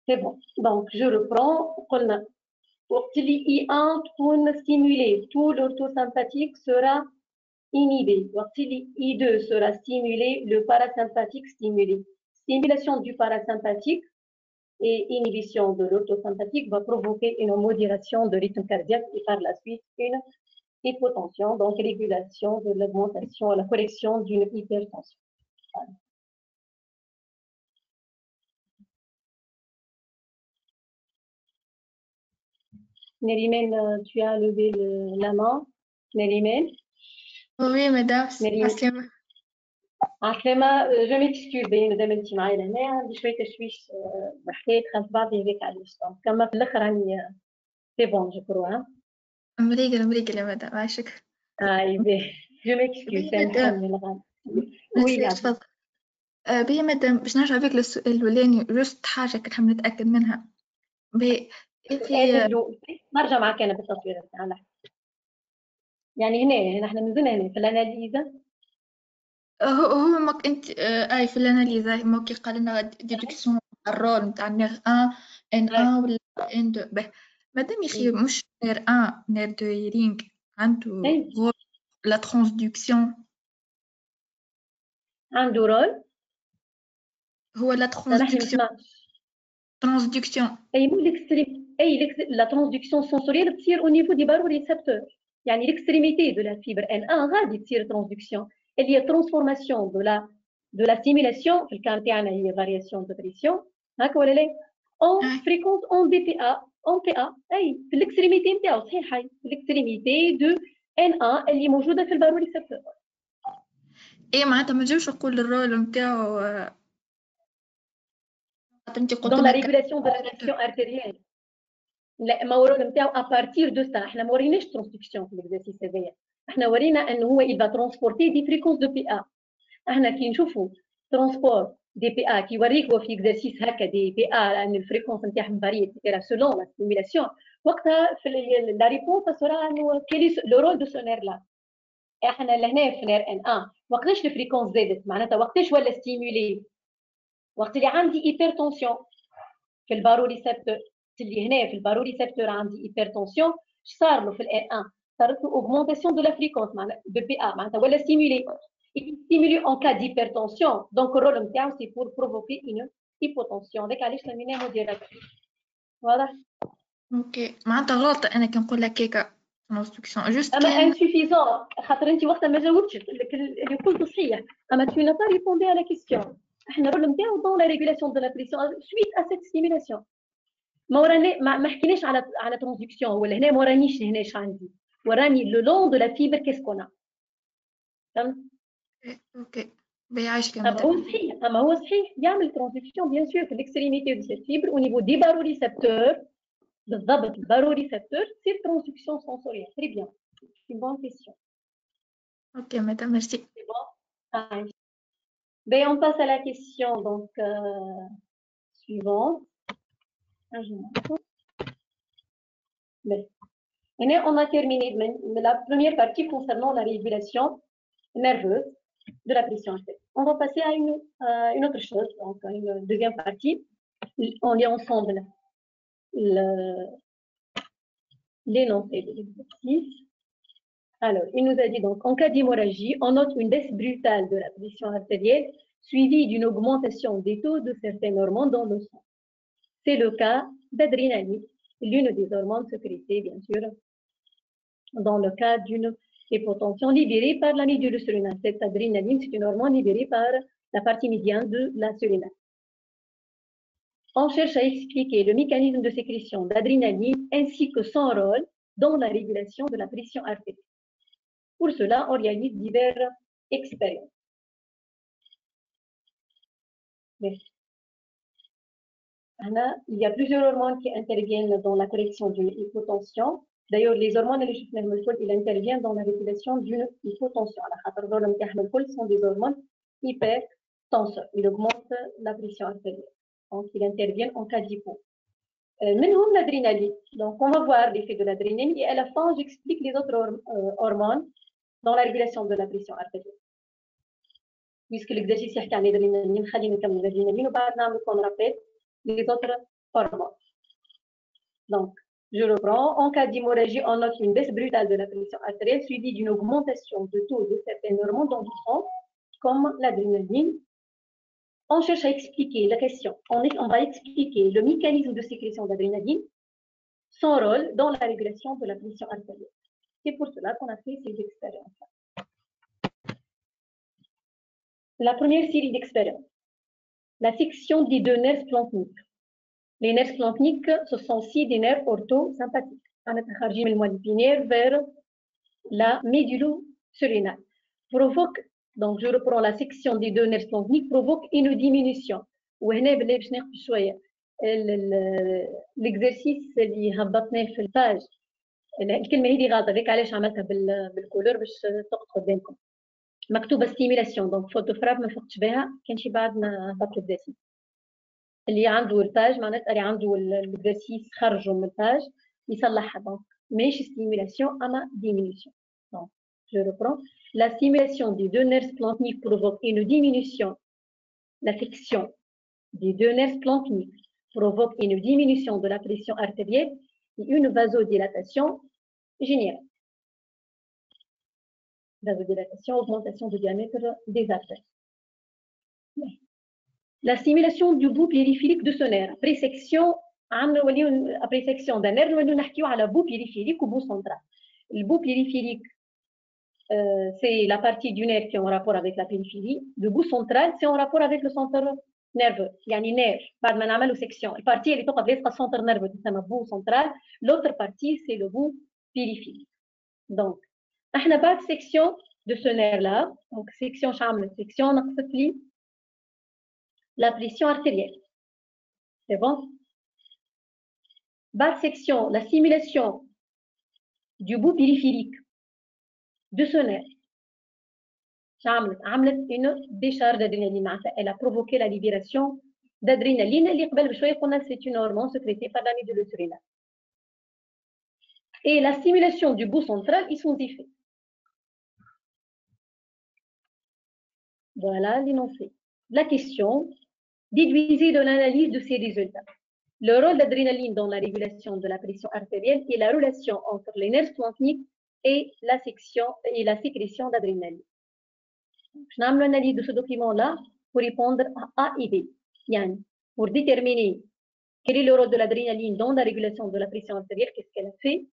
C'est bon. Donc, je reprends. وقت اللي I1 تكون stimulé, tout l'orthosympathique sera inhibé. وقت اللي I2 sera stimulé, le parasympathique stimulé. Stimulation du parasympathique et inhibition de l'orthosympathique va provoquer une modération de rythme cardiaque et par la suite une hypotension, donc régulation de l'augmentation, la correction d'une hypertension. Voilà. Mérimène, tu as levé la main. Mérimène. Oui, madame. عسلامة. je m'excuse مادام انت معايا لهنا عندي شويه تشويش بحكايه خلف بعضي هذيك علاش كما في الاخر راني سي بون جو كرو. مريقل يا مدام عاشك. جو ميكسكيوز سامحوني الغالي. وي تفضل. بيا مدام باش نرجع بك للسؤال الاولاني جوست حاجه كنت حاب نتاكد منها. نرجع معك انا بالتصوير تاعنا. يعني هنا نحن مازلنا هنا في الاناليزا. هو ماك انت في الاناليزا ماك قال لنا ديدكسيون الرول نتاع نير 1 ان 1 ولا ان 2 به مادام يخي مش نير 1 نير 2 يرينغ عنده رول لا ترانسدكسيون عنده رول هو لا ترانسدكسيون اي مو ليكستريم لا ترانسدكسيون سنسوريال تصير او نيفو دي باروريسبتور يعني ليكستريميتي دو لا فيبر ان 1 غادي تصير ترانسدكسيون اللي هي ترانسفورماسيون دو لا ستيميلاسيون في الكان تاعنا هي فارياسيون دو بريسيون هكا ولا لا اون فريكونس اون بي بي ا اون بي ا اي في الاكستريميتي نتاعو صحيح هاي الاكستريميتي دو ان 1 اللي موجوده في الباروريسبتور. ايه معناتها ما نجمش نقول الرول نتاعو dans la régulation de la pression artérielle. لا ما ورينا نتاعو ابارتير دو سا احنا ما وريناش ترانسدكسيون في الاكزرسيس هذايا احنا ورينا انه هو يبقى ترانسبورتي دي فريكونس دو بي ا. احنا كي نشوفوا ترانسبور دي بي ا كي يوريك هو في اكزرسيس هكا دي بي ا ان الفريكونس نتاعهم فاري اكسترا سولون لا ستيميلاسيون وقتها في لا ريبونس سورا انه كيلي لو رول دو سونير لا. احنا لهنا في نير ان 1 وقتاش الفريكونس زادت معناتها وقتاش ولا ستيمولي وقت اللي عندي هيبرتونسيون في الباروريسبتور اللي هنا في الباروريسبتور عندي هيبرتونسيون صار له في الان 1 صارت له اوغمونتاسيون دو لا فريكونس معناتها دو بي ا معناتها ولا ستيمولي ان كا ديبرتونسيون دونك الرول نتاعو سي بور بروفوكي اون هيبوتونسيون هذاك علاش سميناه موديراتور. واضح؟ اوكي معناتها غلط انا كي نقول لك هكا ترانسدكسيون جوست اما انسوفيزون خاطر انت وقتها ما جاوبتش اللي قلته صحيح اما tu n'as pas répondu à la question. احنا الرول نتاعو دون لا ريغولاسيون دو لا بريسيون سويت ا سيت ستيميلاسيون ما وراني ما حكيناش على ترانسدكسيون ولا هنا ما ورانيش هنا اش عندي وراني لو لون دو لا فيبر كيسكونا فهمت. اوكي بيعيش اما هو صحيح يعمل ترانسدكسيون بيان سور في الاكستريميتي دو سيت فيبر او نيفو دي باروريسبتور بالضبط الباروريسبتور سير ترانسدكسيون سنسوريال تري بيان سي بون كيسيون. اوكي مدام ميرسي. سي بون. Ben, on passe à la question donc suivante. Mais on a terminé la première partie concernant la régulation nerveuse de la pression artérielle. On va passer à une autre chose, donc une deuxième partie. On lit ensemble l'énoncé de l'exercice. Alors, il nous a dit donc, en cas d'hémorragie, on note une baisse brutale de la pression artérielle suivie d'une augmentation des taux de certaines hormones dans le sang. C'est le cas d'adrénaline, l'une des hormones sécrétées, bien sûr, dans le cas d'une hypotension libérée par la médule surrénale. Cette adrénaline, c'est une hormone libérée par la partie médiane de la surrénale. On cherche à expliquer le mécanisme de sécrétion d'adrénaline ainsi que son rôle dans la régulation de la pression artérielle. Pour cela, on réalise diverses expériences. Il y a plusieurs hormones qui interviennent dans la correction d'une hypotension. D'ailleurs, les hormones ils interviennent dans la régulation d'une hypotension. Les sont des hormones hypertenseurs. Ils augmentent la pression artérielle. Donc, ils interviennent en cas d'hypo. Même l'adrénaline. Donc, on va voir l'effet de l'adrénaline et à la fin, j'explique les autres hormones dans la régulation de la pression artérielle. Puisque l'exercice est à l'adrénaline, l'adrénaline, on rappelle les autres hormones. Donc, je reprends. En cas d'hémorragie, on note une baisse brutale de la pression artérielle suivie d'une augmentation de taux de certaines hormones dans le sang, comme l'adrénaline. On cherche à expliquer la question. On va expliquer le mécanisme de sécrétion d'adrénaline, son rôle dans la régulation de la pression artérielle. C'est pour cela qu'on a fait ces expériences. La première série d'expériences, la section des deux nerfs splanchniques. Les nerfs splanchniques, ce sont aussi des nerfs orthosympathiques. On a chargé le moelle épinière vers la médulo-surrénale. Provoque, donc je reprends la section des deux nerfs splanchniques, provoque une diminution. L'exercice اللي هبطناه في الباج الكلمه هذه غلطه هذيك علاش عملتها بالكولور باش تقعد قدامكم مكتوبه ستيميلاسيون دونك فوتو فراب ما فقتش بها كان شي بعد ما هبط الدرسي اللي عنده الباج معناتها اللي عنده الاكزرسيس خرجوا من الباج يصلحها دونك ماشي ستيميلاسيون اما ديمينيسيون دونك je reprends la stimulation des deux nerfs splanchniques provoque une diminution l'affection des deux nerfs splanchniques provoque une diminution de la pression artérielle et une vasodilatation générale. Vasodilatation, augmentation du diamètre des artères. La stimulation du bout périphérique de ce nerf. Après section d'un nerf, nous allons le bout périphérique ou bout central. Le bout périphérique, c'est la partie du nerf qui est en rapport avec la périphérie. Le bout central, c'est en rapport avec le centre nerveux. يعني nerf. بعد ما نعملوا section. La partie اللي تقعد لازقة centre nerveux تسمى bout central. L'autre partie, c'est le bout périphérique. Donc, احنا بعد section de ce nerf-là, donc section شعمل section نقصت لي la pression artérielle. C'est bon? Bas section, la stimulation du bout périphérique de ce nerf. عملت une décharge d'adrénaline. Elle a provoqué la libération d'adrénaline. C'est une hormone sécrétée par la médule surrénale. Et la stimulation du bout central, ils sont effets. Voilà l'énoncé. La question, déduisez de l'analyse de ces résultats le rôle d'adrénaline dans la régulation de la pression artérielle et la relation entre les nerfs splanchniques et la sécrétion d'adrénaline. Je n'ai l'analyse de ce document-là pour répondre à A et B. Pour déterminer quel est le rôle de l'adrénaline dans la régulation de la pression artérielle, qu'est-ce qu'elle a fait,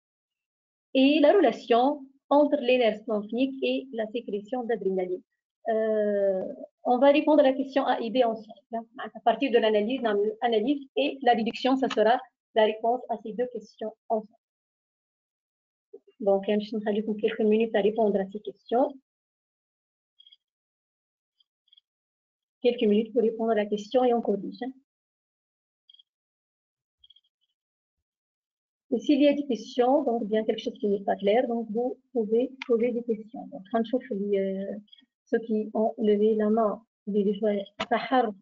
et la relation entre les nerfs splanchniques et la sécrétion d'adrénaline. On va répondre à la question A et B ensemble. À partir de l'analyse et la réduction, ça sera la réponse à ces deux questions ensemble. Donc, je vais vous quelques minutes à répondre à ces questions. Quelques minutes pour répondre à la question et on corrige. Et s'il y a des questions, donc bien quelque chose qui n'est pas clair, donc vous pouvez poser des questions. Donc, ceux qui ont levé la main, les joueurs, Sahar,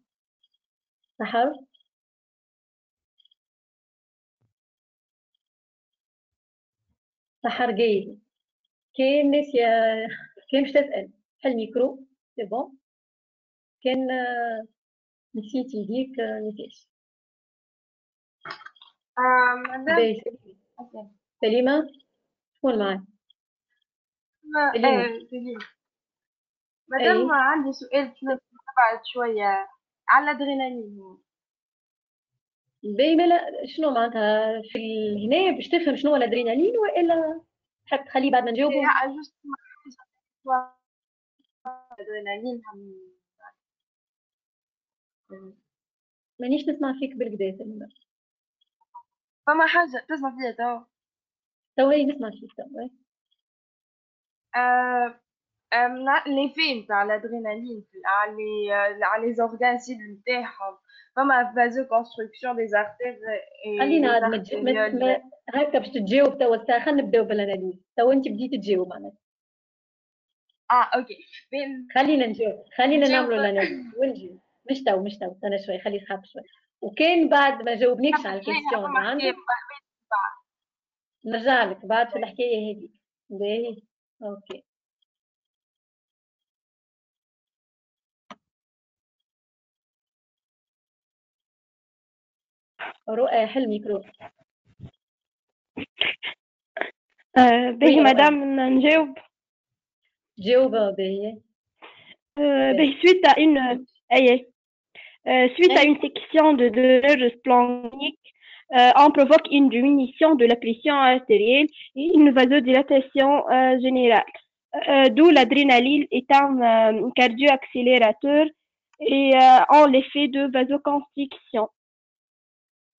جاي كاين ناس كاين باش تسأل حل ميكرو سي بون. كان نسيت يديك نسيت. مدام باهي أوكي. سليمة شكون معاك؟ سليمة. سليم. أي مدام عندي سؤال بعد شوية على الأدرينالين. باهي مالا شنو معناتها في هنا باش تفهم شنو هو الأدرينالين وإلا تحب تخليه بعد ما نجاوبو؟ لا جوست الأدرينالين مانيش نسمع فيك بالكدا سليمة. فما حاجة تسمع فيها تو. تو هي نسمع فيك تو. لي فيلم تاع الادرينالين على لي زورغان سيل نتاعهم فما فازو كونستركسيون دي زارتير خلينا عاد اي هكا باش تجاوب توا الساعة. خلينا نبداو بالاناليز. تو انت بديت تجاوب معناتها. اوكي خلينا نجاوب. خلينا نجاوب. نعملوا الاناليز ونجي. مش تو استنى شوي خلي يخاف شوي. وكان بعد ما جاوبنيكش على الكيستيون اللي عندك نرجع لك بعد في الحكاية هذيك. باهي اوكي. رؤى حل ميكرو. باهي مدام نجاوب. جاوب باهي. باهي suite à une suite à une section de douleur splanchnique, on provoque une diminution de la pression artérielle et une vasodilatation générale. D'où l'adrénaline est un cardio-accélérateur et en l'effet de vasoconstriction.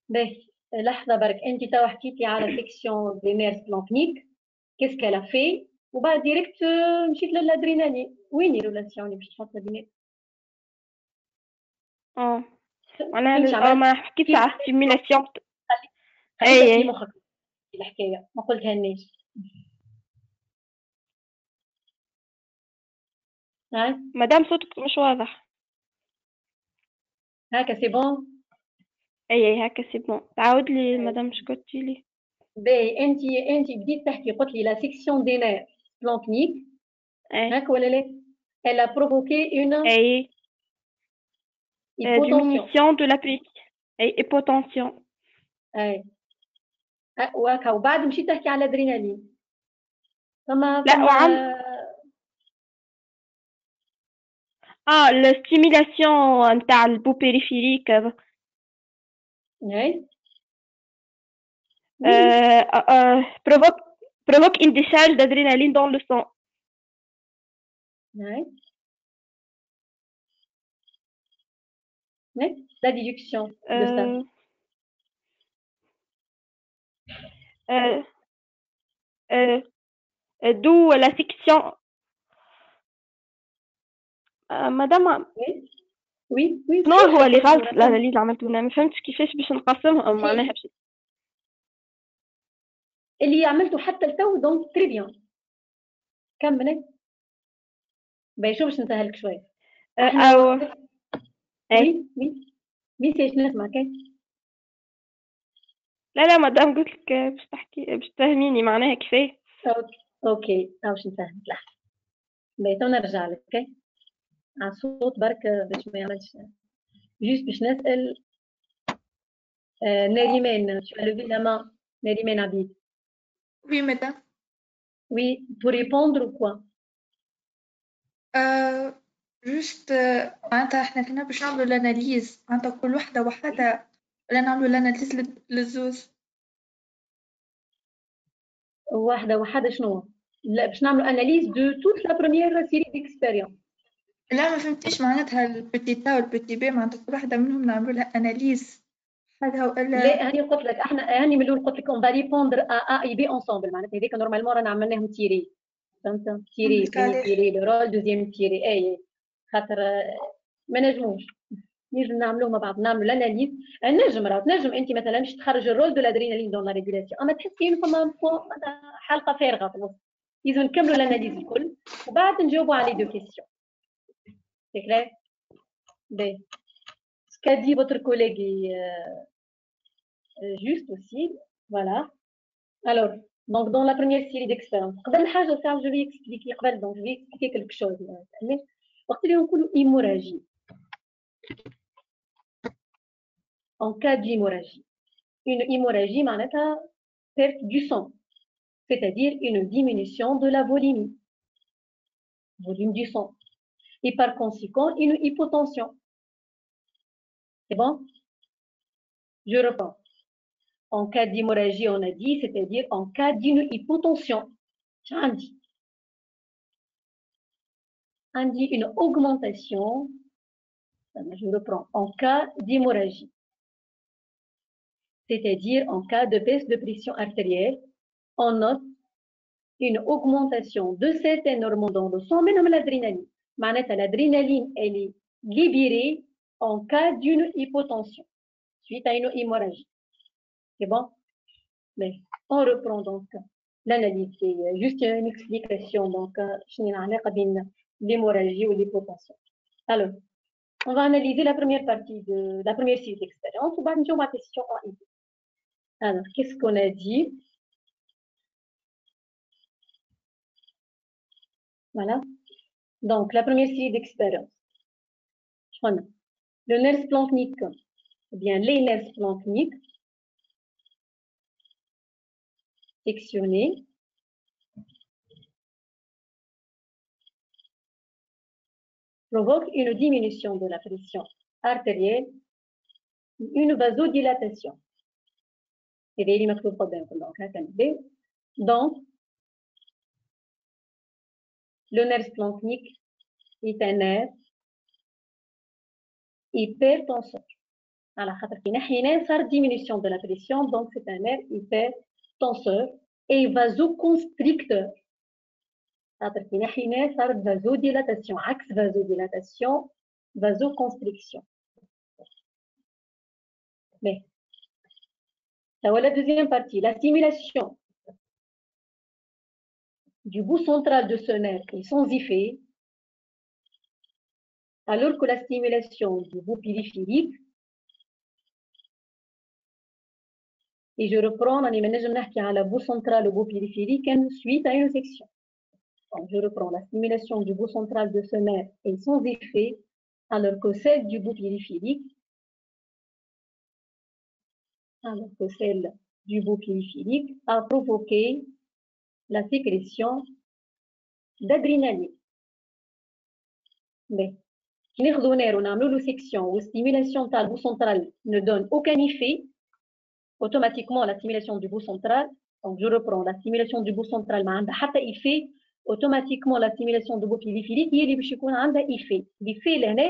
باهي لحظة برك. انت توا حكيتي على سيكسيون دي نير سبلانكنيك كيس كالا في وبعد ديريكت مشيت للادرينالين. وين الريلاسيون اللي باش تحطها بينات؟ أنا ما حكيتش على السيميلاسيون. خليك في مخك الحكاية ما قلتهالناش. مدام صوتك مش واضح. هكا سي بون. اي هكا سي بون. تعاود لي مدام شكوتي لي. باهي انت بديت تحكي قلت لي لا سيكسيون دي نير سبلانكنيك هكا ولا لا؟ Elle a provoqué une diminution de la pression et hypotension. اي وهكا وبعد مشيت تحكي على الادرينالين. la stimulation نتاع البو périphérique. اي provoque une décharge d'adrénaline dans le sang. La déduction de ça. D'où la section. مدام وي شنو هو اللي غلط الاناليز اللي عملتونا؟ ما فهمتش كيفاش باش نقسمهم معناها باش اللي عملته حتى لتو. دونك تري بيان كملي باهي. شو باش نسهلك شوي. وي سيش نسمعك. لا مدام قلت لك باش تحكي باش تفهميني معناها كيفاه. اوكي باش نفهمك. لحظه باهي تو نرجع لك على الصوت برك باش ما يعملش جوست باش نسال نريمان. tu as levé la main نريمان عبيد. Oui, madame. Oui, pour répondre ou quoi? Juste معناتها احنا كنا باش نعملوا الاناليز معناتها كل وحدة وحدها ولا نعملوا الاناليز للزوز؟ وحدة شنو؟ لا باش نعملوا اناليز دو توت لا بروميير سيري ديكسبيريونس. لا ما فهمتيش معناتها البيتي تا والبيتي بي معناتها كل وحدة منهم نعملوا لها اناليز حدها ولا لا هاني قلت لك احنا هاني من الاول قلت لك اون فالي بوندر ا اي بي انصامبل معناتها هذيك نورمالمون رانا عملناهم تيري. فهمت تيري تيري لو رول دوزيام تيري اي خاطر ما نجموش نجم نعملوه مع بعض. نعملوا الاناليز. نجم انت مثلا باش تخرج الرول دو لادرينالين دون لا ريغولاسيون اما تحسين فما حلقه فارغه في الوسط. لازم نكملوا الاناليز الكل وبعد نجاوبوا على لي دو كيسيون. سي كلير. باهي سكا دي فوتر كوليغي juste aussi, voilà. Alors, Donc, dans la première série d'expériences, je vais expliquer, donc je vais expliquer quelque chose. Hémorragie. En cas d'hémorragie. Une hémorragie, c'est perte du sang, c'est-à-dire une diminution de la volume du sang. Et par conséquent, une hypotension. C'est bon? Je reprends. En cas d'hémorragie, on a dit, c'est-à-dire en cas d'une hypotension. On dit une augmentation. Je reprends. En cas d'hémorragie. C'est-à-dire en cas de baisse de pression artérielle, on note une augmentation de certaines hormones dans le sang, mais non l'adrénaline. L'adrénaline, elle est libérée en cas d'une hypotension, suite à une hémorragie. C'est bon? Mais on reprend donc l'analyse. C'est juste une explication. Donc, l'hémorragie ou l'hypotension. Alors, on va analyser la première partie de la première série d'expérience. On va nous ma question en idée. Alors, qu'est-ce qu'on a dit? Voilà. Donc, la première série d'expérience. Le nerf splanchnique, ou bien les nerfs splanchniques, sectionnés, provoquent une diminution de la pression artérielle, une vasodilatation. Donc, le nerf splanchnique est un nerf hypertenseur. Alors, il y a une diminution de la pression, donc c'est un nerf hypertenseur et vasoconstricteur. Il y a une vasodilatation, axe vasodilatation, vasoconstriction. Mais, ça va la deuxième partie, la stimulation du bout central de ce nerf est sans effet, alors que la stimulation du bout périphérique, et je reprends, on est la bout central, le bout périphérique, suite à une section. Donc, je reprends, la stimulation du bout central de ce nerf est sans effet, alors que celle du bout périphérique, a provoqué la sécrétion d'adrénaline. Mais, si nous avons une section où la stimulation du bout central ne donne aucun effet, automatiquement la stimulation du bout central, donc je reprends, la stimulation du bout central n'a pas effet, automatiquement la stimulation du bout périphérique, il y a un effet. L'effet, c'est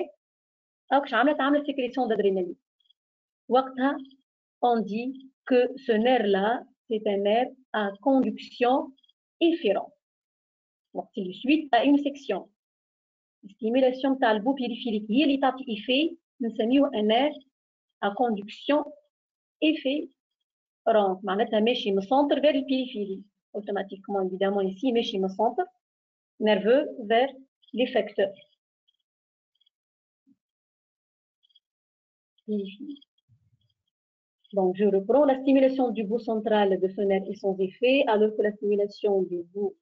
la sécrétion d'adrénaline. On dit que ce nerf-là, c'est un nerf à conduction efférente. Donc, c'est suite à une section. La stimulation de le bout périphérique, il y a un effet, nous sommes un nerf à conduction efférente. معناتها ماشي من السنتر vers le périphérie. Automatiquement, évidemment, ici, ماشي من السنتر nerveux vers l'effecteur. Donc, je reprends la stimulation du bout central de ce nerf est sans effet, alors que la stimulation du bout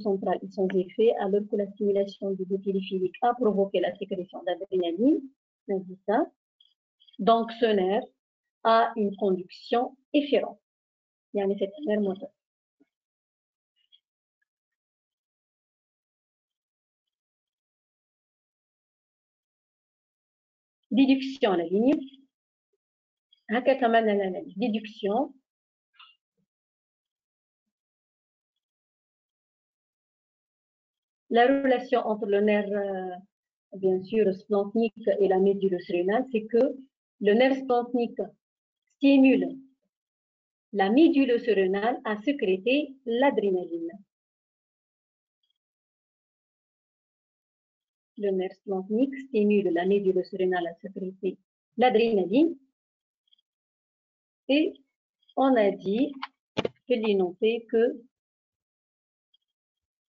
central est sans effet, alors que la stimulation du bout périphérique a provoqué la sécrétion d'adrénaline. Donc, ce nerf a une conduction efférente. يعني c'est un nerf moteur. Déduction à la ligne. Déduction. La relation entre le nerf, bien sûr, splanchnique et la médullosa rénale, c'est que le nerf splanchnique stimule la médullosa rénale à sécréter l'adrénaline. Le nerf splanchnique stimule la médullosa rénale à sécréter l'adrénaline. Et on a dit, je l'ai noté, que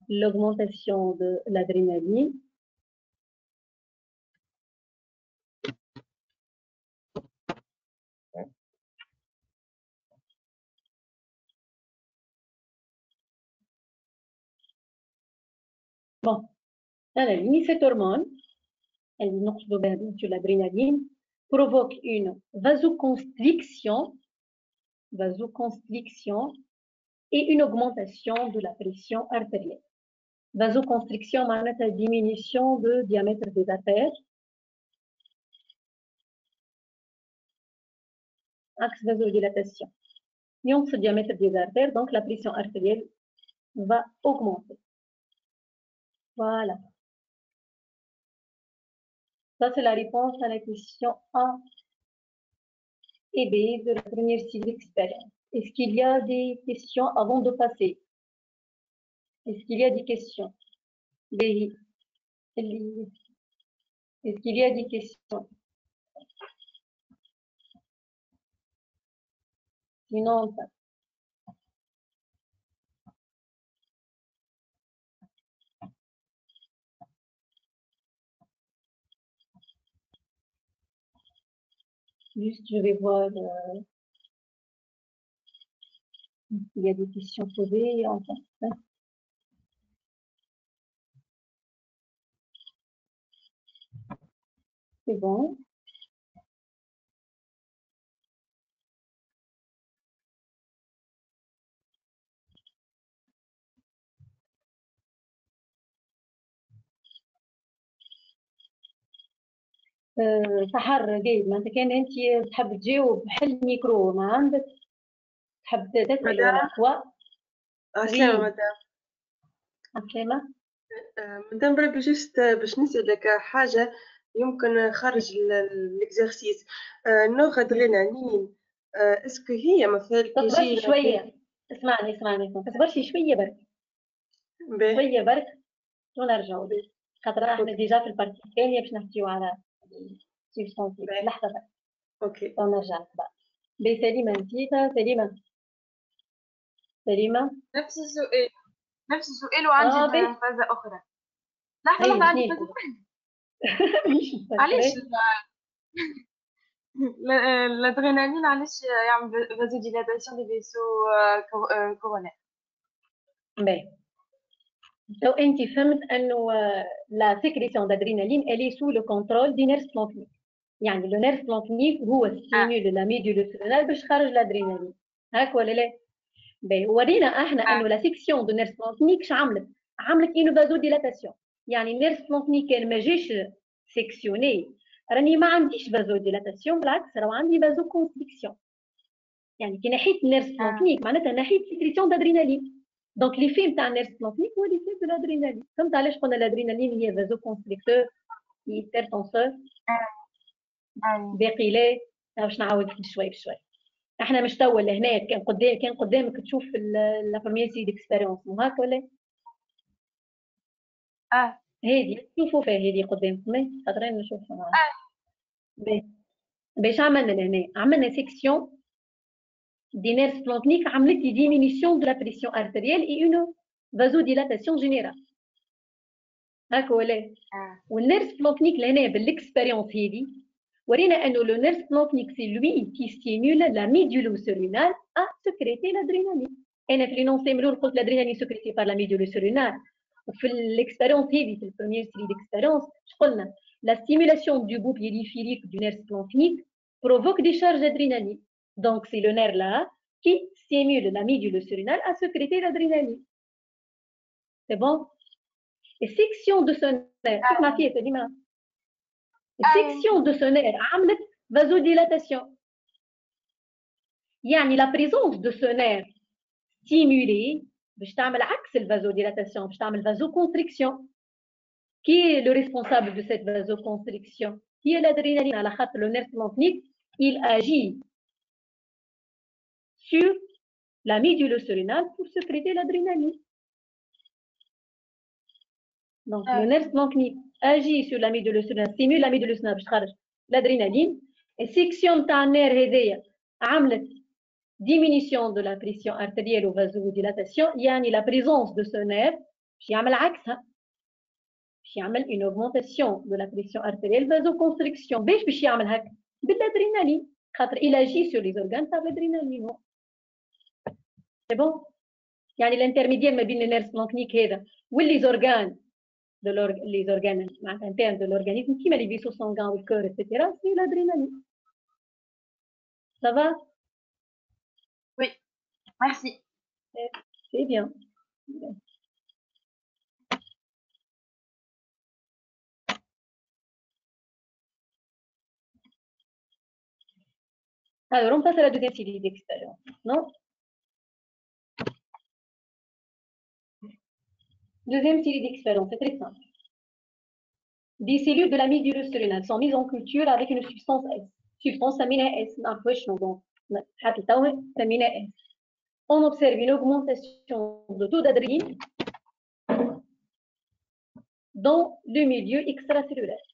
l'augmentation de l'adrénaline Bon, alors, cette hormone, elle sur l'adrénaline, provoque une vasoconstriction et une augmentation de la pression artérielle. Vasoconstriction, c'est la diminution de diamètre des artères. Axe vasodilatation. Lion ce diamètre des artères, donc la pression artérielle va augmenter. Voilà. Ça, c'est la réponse à la question A et B de la première série d'expérience. Est-ce qu'il y a des questions avant de passer? Est-ce qu'il y a des questions? Est-ce qu'il y a des questions? Sinon, on passe. Juste, je vais voir s'il y a des questions posées. Enfin, c'est bon. سحر جيد ما انت كان انت تحب تجاوب حل الميكرو ما عندك تحب تسأل ولا كوا عسلامة مدام. عسلامة مدام بربي جست باش نسألك حاجة يمكن خارج الإكزرسيس نوع أدرينالين اسكو هي مثلا تصبرش شوية اسمعني تصبرش شوية برك شوية برك ونرجعوا خاطر احنا ديجا في البارتي الثانية باش نحكيو على لحظة بقى. اوكي نرجع بقى. بسليمة نسيتها سليمة نفس السؤال وعندي فازة أخرى. لحظة عندي فازة علاش الأدرينالين علاش يعمل فازوديلاتاسيون دي فيسو كورونير؟ باهي لو انت فهمت انه لا سيكريسيون d'adrénaline elle est sous le contrôle du nerf splanchnique. يعني لو نيرف بلانكنيك هو ستيمول لا ميديولوسيرونال باش خرج الادرينالين هاك ولا لا؟ باهي ورينا احنا انه لا سيكسيون دو نيرف بلانكنيك عملت اون فازوديلاتاسيون. يعني النيرف بلانكنيك كان ما جاش سيكسيوني راني ما عنديش فازوديلاتاسيون بالعكس راه عندي فازو كونستريكسيون. يعني كي نحيت النيرف بلانكنيك معناتها نحيت سيكريسيون d'adrénaline. دونك لي في نتاع النيرف بلانكنيك هو لي في دو الادرينالين. فهمت علاش قلنا الادرينالين هي فازو كونستريكتور هيبرتونسور باقي لا باش نعاود شوي بشوي. احنا مش توا لهنا كان قدامك تشوف لا بروميير سي ديكسبيريونس مو هكا ولا؟ هذه تشوفوا فيها هذه قدامكم خاطرين نشوفوا معاها. باش عملنا لهنا عملنا سيكسيون دي نيرف بلانكنيك عملت لي ديمينيسيون دو لا بريسيون ارتيريال اي اون فازوديلاتاسيون جينيرال هكا ولا؟ والنيرف بلانكنيك لهنا بالاكسبيريونس هذه ورينا انه لو نيرف بلانكنيك سي لوي كي ستيمول لا ميديولوسيرونال ا سكريتي لادرينالين. انا في لينونسي ملول قلت لادرينالين سكريتي بار لا ميديولوسيرونال وفي الاكسبيريونس هذه في البروميير سيري ديكسبيريونس قلنا لا ستيمولاسيون دو بو بيريفيريك دو نيرف بلانكنيك provoque des charges d'adrénaline. Donc, c'est le nerf là qui stimule la médulosurrénale à sécréter l'adrénaline. C'est bon? Et section de ce nerf, section de ce nerf عملت vasodilatation. يعني la présence de ce nerf stimulé باش تعمل عكس الفازوديلاتاسيون باش تعمل vasoconstriction. Qui est le responsable de cette vasoconstriction? Qui est l'adrénaline à la خاطر le nerf blanchnique il agit sur la médulosurrénale pour sécréter l'adrénaline. Donc le nerf blanchnique agit sur la médulosurrénale, stimule la médulosurrénale باش تخرج l'adrénaline. Et section تاع النير هذيا عملت diminution de la pression artérielle ou vasodilatation. يعني la présence de ce nerf باش يعمل عكسها باش يعمل une augmentation de la pression artérielle vasoconstriction. باش يعمل هكا بالادرينالين خاطر il agit sur les organes par l'adrénaline. C'est bon? يعني الانترميديير ما بين النيرف بلانكنيك هذا واللي زورغان les organes internes de l'organisme, qui met les vaisseaux sanguins, le cœur, etc., c'est l'adrénaline. Ça va? Oui, merci. C'est bien. Alors, on passe à la deuxième série d'expériences, non? Deuxième série d'expériences, c'est très simple. Des cellules de la médule cérébrale sont mises en culture avec une substance S. Substance aminée S, on observe une augmentation de taux d'adrénaline dans le milieu extracellulaire.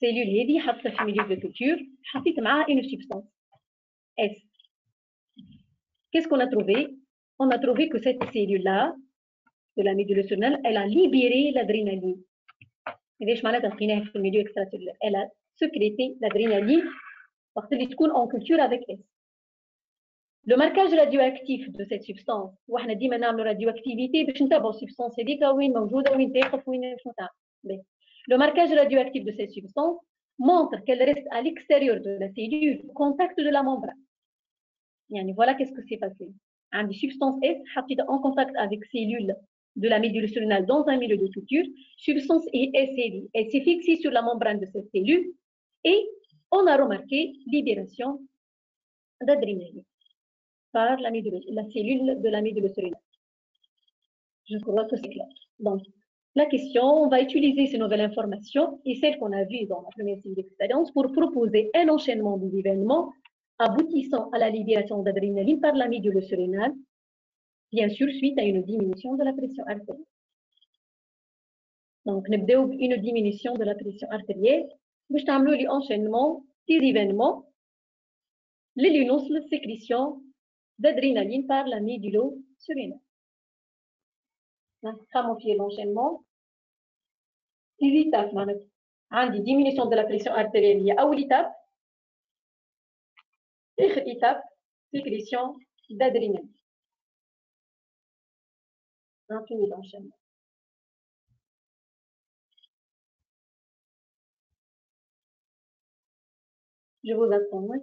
Cellule هذه حطت في milieu de culture, حطيت معها une substance S. Qu'est-ce qu'on a trouvé? On a trouvé que cette cellule-là, de la médule cérébrale, elle a libéré l'adrénaline. ليش معناتها لقيناها في الميليو extracellulaire? Elle a sécrété l'adrénaline parce qu'elle est en culture avec S. Le marquage radioactif de cette substance, وحنا ديما نعملوا radioactivité باش نتابعوا السبستانس هذيك وين موجوده وين تقف وين شنو تعمل. Le marquage radioactif de cette substance montre qu'elle reste à l'extérieur de la cellule, au contact de la membrane. Yani voilà qu'est-ce que s'est passé. Une substance S حطيتها en contact avec cellules de la médule cérébrale dans un milieu de culture. Substance S elle s'est fixée sur la membrane de cette cellule et on a remarqué libération d'adrénaline par la cellule de la médule cérébrale. Je crois que c'est clair. Donc, la question, on va utiliser ces nouvelles informations et celles qu'on a vues dans la première série d'expérience pour proposer un enchaînement d'événements aboutissant à la libération d'adrénaline par la médule cérébrale, bien sûr, suite à une diminution de la pression artérielle. Donc, nous avons une diminution de la pression artérielle. Nous avons l'enchaînement des événements, la sécrétion d'adrénaline par la médule cérébrale. Comment faire l'enchaînement? Les étapes, une diminution de la pression artérielle, il y a une étape. Autre étape, sécrétion d'adrénaline. On finit l'enchaînement. Je vous attends. Oui.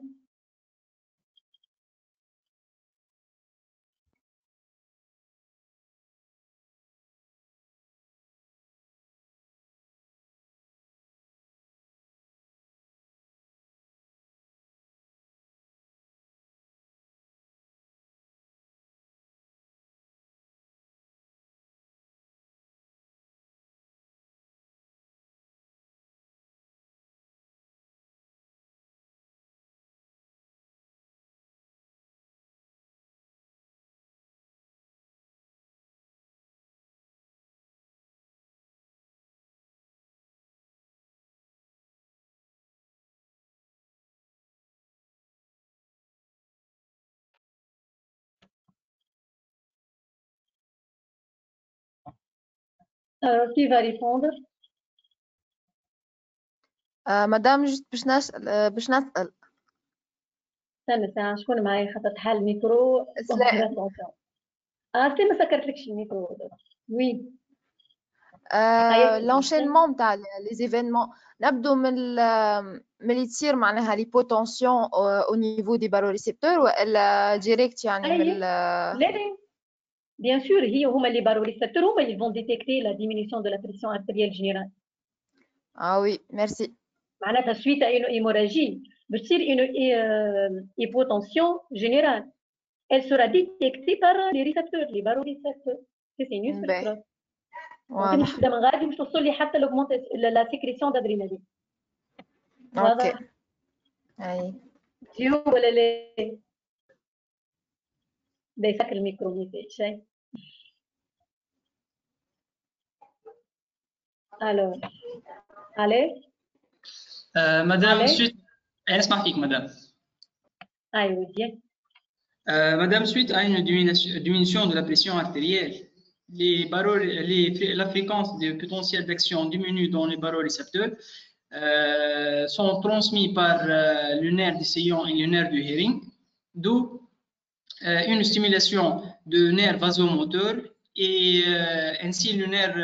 Alors, qui va répondre? مدام جست باش نسأل استنى ساعة شكون معايا خاطر تحل الميكرو سلام. انت ما سكرتلكش الميكرو وي l'enchaînement نتاع les événements نبدو من اللي تصير معناها لي بوتنسيون au niveau des barorécepteurs ولا ديريكت يعني من لا bien sûr هما les barorécepteurs هما ils vont détecter la diminution de la pression artérielle générale. Ah oui, merci. معناتها suite à une hémorragie بتصير une hypotension générale. Elle sera détectée par les récepteurs, les barorécepteurs. C'est une structure. Donc مش من غادي مش توصل لي حتى la sécrétion d'adrénaline. اوكي. اي. جيو ولا لا؟ بيسك الميكرو ميفي شيء. Alors, allez. Madame, suite. اسمع فيك مدام. أيوة دي. Madame, suite à une diminution de la pression artérielle, la fréquence du potentiel d'action diminue dans les barorécepteurs, sont transmis par le nerf du sillon et le nerf du Hering, d'où une stimulation de nerfs vasomoteurs et ainsi le nerf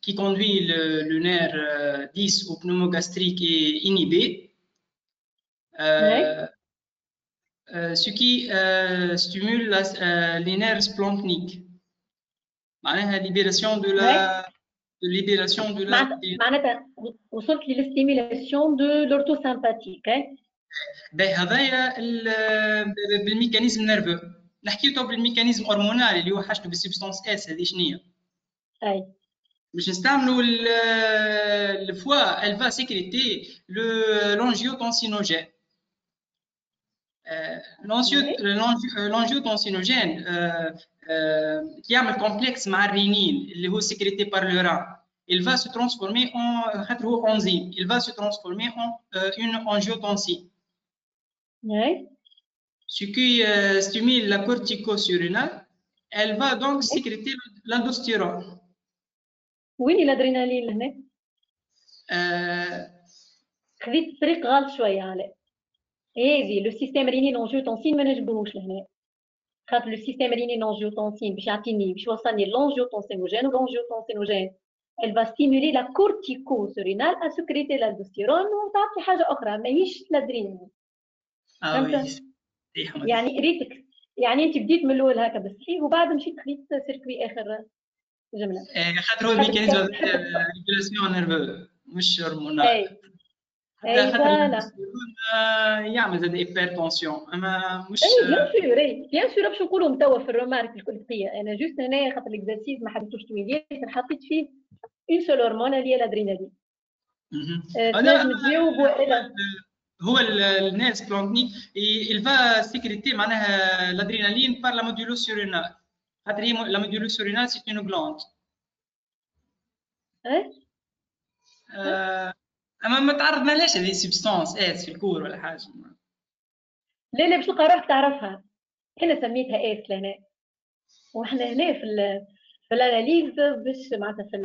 qui conduit le nerf 10 au pneumogastrique est inhibé. Ce qui stimule les nerfs splanchniques. معناها libération de la معناتها وصلت للستيميلاسيون دو لورتوسامباتيك. هذايا بالميكانيزم نيرفو. نحكيو تو بالميكانيزم هرمونال اللي هو حاجته بالسبستانس اس. هذه شنو هي؟ باش نستعملوا الفوا elle va sécréter l'angiotensinogen. L'angiotensinogen qui a un complexe مع الرينين اللي هو sécrété par le rein. Il va se transformer en enzyme. Il va se transformer en une angiotensine. Ce qui stimule la corticosurrénale. Elle va donc sécréter l'aldostérone. وين الادرينالين هنا؟ خذيت الطريق غلط شويه عليه. هذه لو سيستيم رينين انجيوتنسين ما نجبدوش لهنا. خاطر لو سيستيم رينين انجيوتنسين باش يعطيني باش يوصلني لونجيوتنسينوجين والانجيوتنسينوجين elle va stimuler la corticosurrénale à sécréter l'aldostérone وتعطي حاجه اخرى ماهيش الادرينالين. يعني قريتك يعني انت بديت من الاول هكا بالصحيح وبعد مشيت خليت سيركوي اخر جمله. خاطر هو الميكانيزم ريجولاسيون نيرفو مش هرمونال. يعمل زاد ايبرتونسيون اما مش بيان سور باش نقولهم توا في الرومارك الكليه. انا جوست هنا خاطر الاكزرسيس ما حبيتوش تويليت حطيت فيه اون سول هرمون اللي هي الادرينالين. هو الناس بلانكنيك il va sécréter معناها l'adrénaline par la médulo-surrénale. خاطر هي la médulo-surrénale c'est une glande. اما ما تعرضناش هذه سبستانس اس في الكور ولا حاجه. لا باش تلقى روحك تعرفها. انا سميتها اس لهنا واحنا هنا في الاناليز باش معناتها في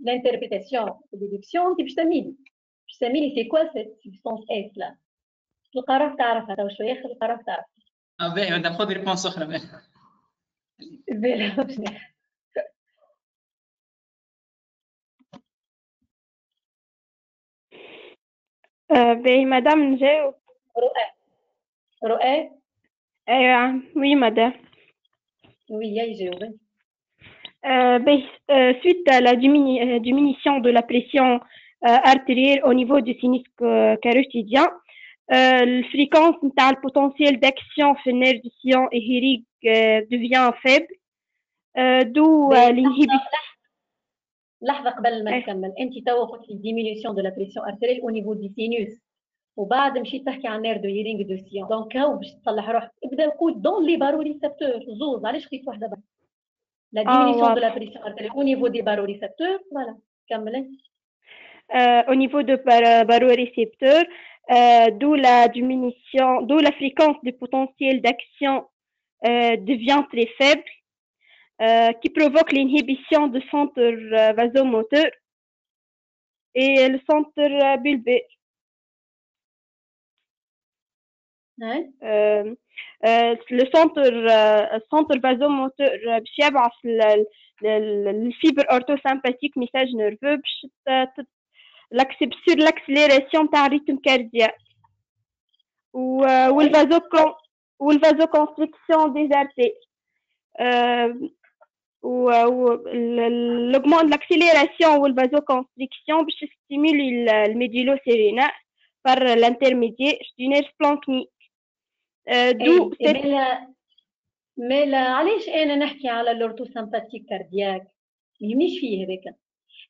الانتربريتاسيون في الديدكسيون انت باش تسميلي سي كوا سيت سبستانس اس لا تلقى روحك تعرفها تو شويه تلقى روحك تعرفها. باهي بدنا ناخذ ريبونس اخرى. باهي مدام نجاوب. رؤى ايوه وي مدام. Oui, j'ai suite à la diminution de la pression artérielle au niveau du sinus carotidien, la fréquence du potentiel d'action في النيرف du sillon érigue devient faible, d'où l'inhibition. لحظة قبل ما نكمل، أنت توا قلت لي diminution de la pression artérielle au niveau du sinus، وبعد مشيت تحكي عن نير دو هيرينغ دو سيون، دونك هاو باش تصلح روحك، ابدا نقول دون لي باروريسبتور زوز، علاش خديت واحدة بس؟ لا diminution de la pression artérielle au niveau des barorécepteurs، voilà، كمل. Au niveau de barorécepteurs, d'où la fréquence du potentiel d'action devient très faible, qui provoque l'inhibition du centre vasomoteur et le centre bulbaire. Le centre vasomoteur باش يبعث الفيبر orthosympathique message nerveux باش sur l'accélération تاع الريتم كاردياك والvasoconstriction des artères l'accélération والvasoconstriction باش stimuler le médulo-surrénal par l'intermédiaire du nerf splanchnique. مالا علاش انا نحكي على الاورتوسامباتيك كاردياك يهمنيش فيه هذاك.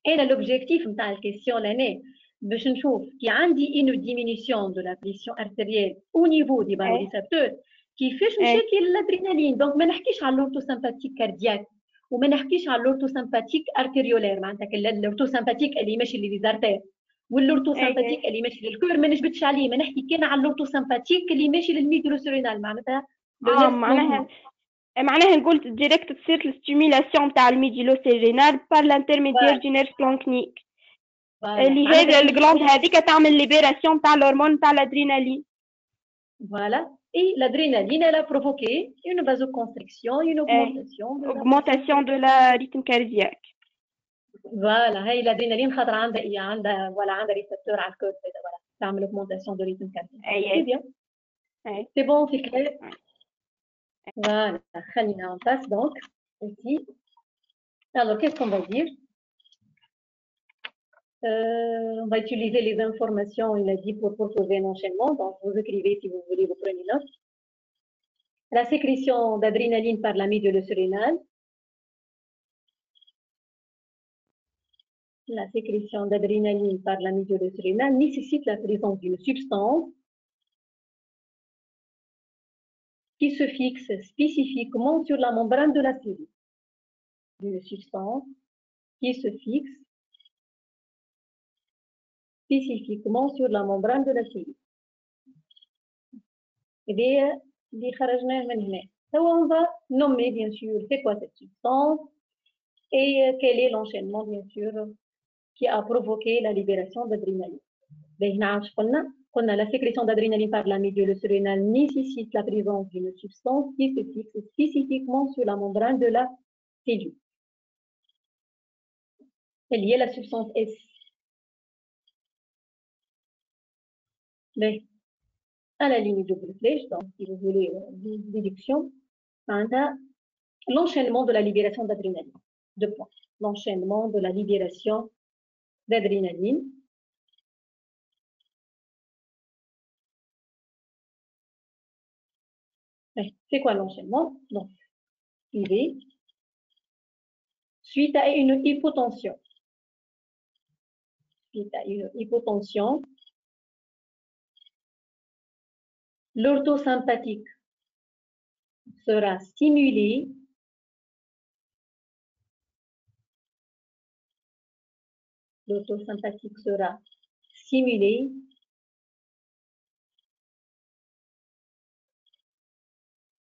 انا لوبجيكتيف نتاع الكيسيون لهنا باش نشوف كي عندي انو ديمينيسيون دو لا بريسيون ارتيريال او نيفو دي باروريسبتور كيفاش مشاكل الادرينالين. دونك ما نحكيش على الاورتوسامباتيك كاردياك وما نحكيش على الاورتوسامباتيك ارتيريولير، معناتها الاورتوسامباتيك اللي ماشي للزارتير واللورتوسامباتيك اللي ماشي للكور ما نجبدش عليه، ما نحكي كان على اللورتوسامباتيك اللي ماشي للميدولوسورينال معناتها معناها نقول ديريكت تصير الستيميلاسيون تاع الميدولوسورينال بار لانترميديير دي نيرف سبلانكنيك اللي هي الجلاند هذيك تعمل ليبراسيون تاع الهرمون تاع الادرينالين. فوالا اي l'adrénaline elle a provoqué une vasoconstriction, une augmentation de la rythme cardiaque. Voilà, هي l'adrénaline خاطر عندها voilà عندها récepteur على الكود voilà تعمل augmentation de rythme cardiaque. C'est bien. C'est bon, c'est clair. Voilà, خلينا on passe donc ici. Alors qu'est-ce qu'on va dire? On va utiliser les informations, il a dit, pour proposer un enchaînement. Donc, vous écrivez si vous voulez, vous prenez note. La sécrétion d'adrénaline par la médule surrénale. La sécrétion d'adrénaline par la médule surrénale nécessite la présence d'une substance qui se fixe spécifiquement sur la membrane de la cellule. Une substance qui se fixe spécifiquement sur la membrane de la cellule. Et bien, on va nommer bien sûr c'est quoi cette substance et quel est l'enchaînement bien sûr qui a provoqué la libération d'adrénaline. La sécrétion d'adrénaline par la médule surrénale nécessite la présence d'une substance qui se fixe spécifiquement sur la membrane de la cellule. Elle y est la substance S. Mais à la limite de flèche, donc si vous voulez déduction, l'enchaînement de la libération d'adrénaline. Deux points. L'enchaînement de la libération d'adrénaline. C'est quoi l'enchaînement? Donc, suite à une hypotension. Suite à une hypotension, l'orthosympathique sera stimulé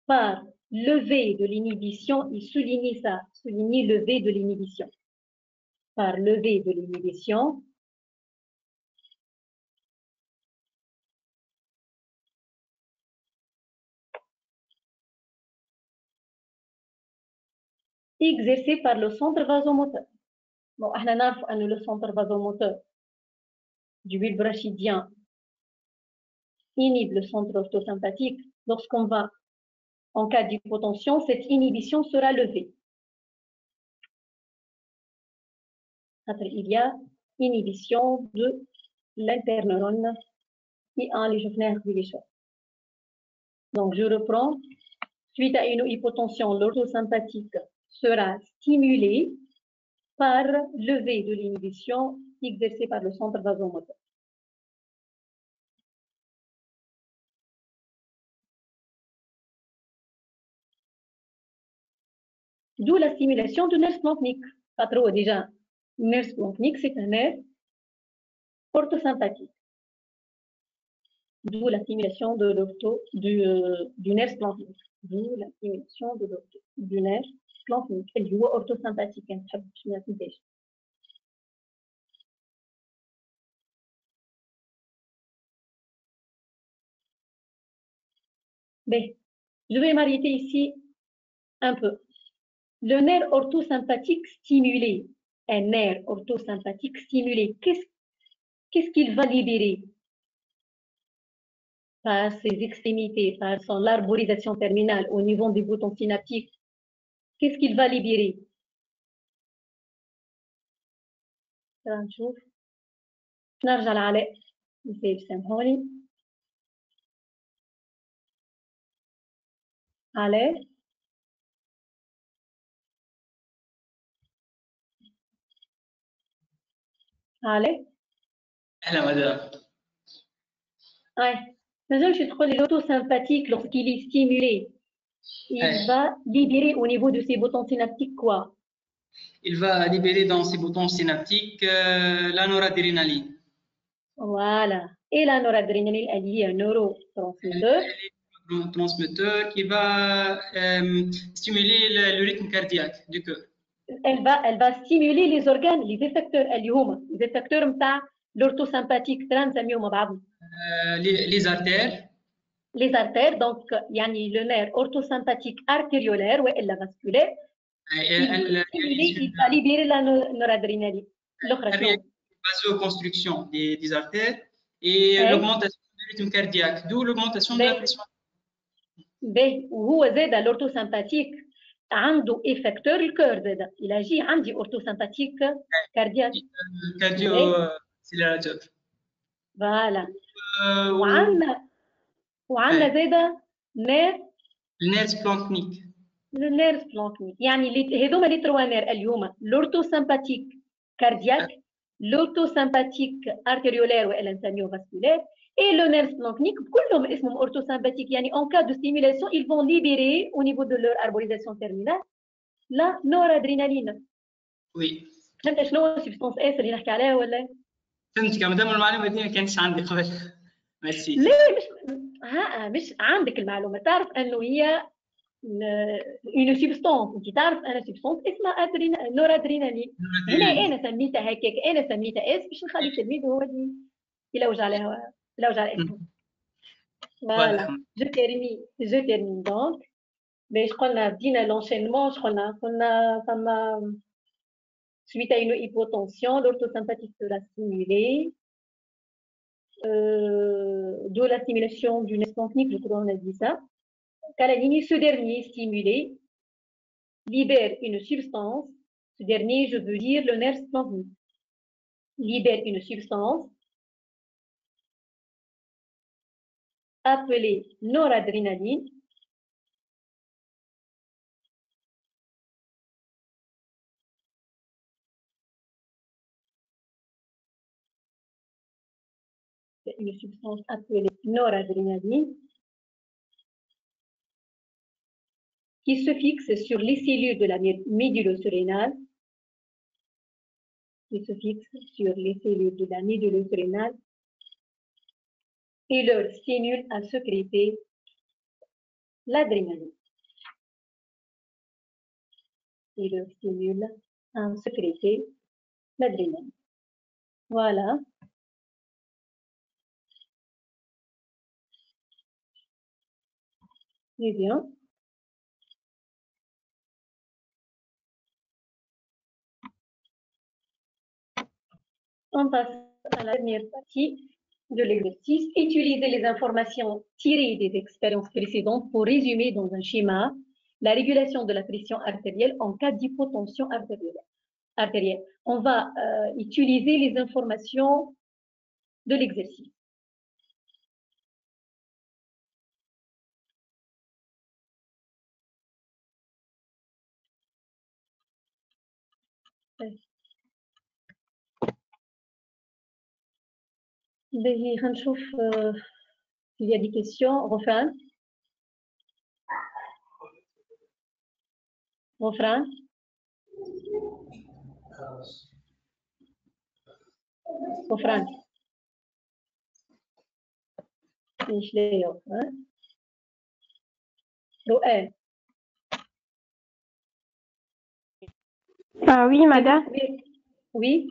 par levée de l'inhibition, il souligne ça, souligne levée de l'inhibition. Par levée de l'inhibition, exercée par le centre vasomoteur. Bon, on a le centre vasomoteur du bulbe rachidien inhibe le centre orthosympathique. Lorsqu'on va en cas d'hypotension, cette inhibition sera levée. Après, il y a inhibition de l'interneurone qui a les nerfs du choc. Donc, je reprends. Suite à une hypotension, l'orthosympathique sera stimulé par levée de l'inhibition exercée par le centre vasomoteur. D'où la stimulation du nerf splanchnique. Pas trop déjà. Le nerf splanchnique, c'est un nerf orthosympathique. D'où la stimulation du nerf splanchnique. D'où la stimulation du nerf splanchnique. Elle est orthosympathique. Mais je vais m'arrêter ici un peu. Le nerf orthosympathique stimulé, un nerf orthosympathique stimulé, qu'est-ce qu'il va libérer par ses extrémités, par son arborisation terminale au niveau des boutons synaptiques? Qu'est-ce qu'il va libérer? نشوف نرجع لعلاء سامحوني علاء علاء أهلا مدام. نجمش تقول لي l'autosympathique lorsqu'il est stimulé il va libérer au niveau de ses boutons synaptiques quoi? Il va libérer dans ses boutons synaptiques la noradrénaline. Voilà. Et la noradrénaline, elle est un neurotransmetteur. Un transmetteur qui va stimuler le rythme cardiaque du cœur. Elle va stimuler les organes, les effecteurs, les effecteurs de l'orthosympathique, les artères. Les artères, donc, le nerf orthosympathique artériolaire, ou la vasculaire, Il va libérer la noradrénaline. Elle réagit à la vasoconstriction des artères et l'augmentation du rythme cardiaque, d'où l'augmentation de la pression. وهو زاد l'orthosympathique عنده effecteur الكور زاد il agit عندي orthosympathique cardiaque cardio-accélérateur. Voilà. وعندنا زاد نير النير سبلانكنيك. النير سبلانكنيك يعني هذوما لي تروا نير اليوم l'orthosympathique cardiaque l'orthosympathique artériolaire والا نسميوه vasculaire et le nerf splanchnique كلهم اسمهم orthosympathique يعني en cas de stimulation ils vont libérer au niveau de leur arborisation terminale la noradrénaline. Oui. فهمت شنو السبستانس اس اللي نحكي عليها ولا؟ فهمتك مادام المعلومه دي ما كانتش عندي قبل. ميرسي. لا مش عندك المعلومه تعرف انه هي une substance انت تعرف انا سبستانس اسمها نورادرينالين. هنا انا سميتها هكاك انا سميتها اس باش نخلي التلميذ هو اللي يلوج عليها يلوج على اسمه. فوالا جو تيرمين دونك باش قلنا بدينا لونشينمون قلنا فما suite à une hypotension l'orthosympathique sera stimulée de la stimulation du nerf splanchnique, je crois qu'on a dit ça. Calamini, ce dernier stimulé libère une substance. Ce dernier, je veux dire le nerf splanchnique, libère une substance appelée noradrénaline. Une substance appelée noradrénaline qui se fixe sur les cellules de la médulo-surrénale, et leur stimule à sécréter l'adrénaline. Voilà. Très bien. On passe à la dernière partie de l'exercice. Utiliser les informations tirées des expériences précédentes pour résumer dans un schéma la régulation de la pression artérielle en cas d'hypotension artérielle. On va utiliser les informations de l'exercice. S'il y a des questions, Rofran. مش لاقيه رؤى. Oui, madame. Oui.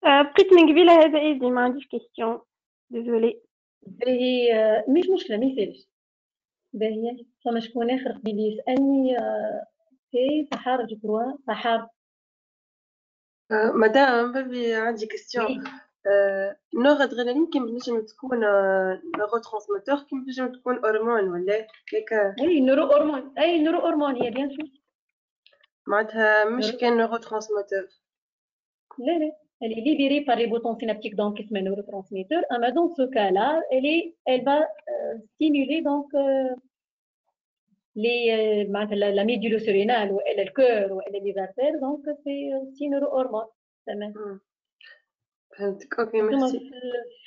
بقيت من قبيله هذا ايزي ما عنديش كيستيون ديزولي. باهي مش مشكله ما يسالش. باهي فما شكون اخر قبيل يسالني في سحار جو كروا سحار. مدام بابي عندي كيستيون. النورادرينالين كيما نجم تكون نوروترانسميتور كيما نجم تكون هرمون ولا هيك؟ اي نورو هرمون اي نورو هرمون هي بيان سور. معناتها مش كان نوروترانسميتور. لا elle est libérée par les boutons synaptiques donc qui sont neurotransmetteurs. Mais dans ce cas-là, elle va stimuler donc la médulo-surrénale ou le cœur ou les artères, donc c'est aussi neurohormone. فهمتك اوكي ميرسي.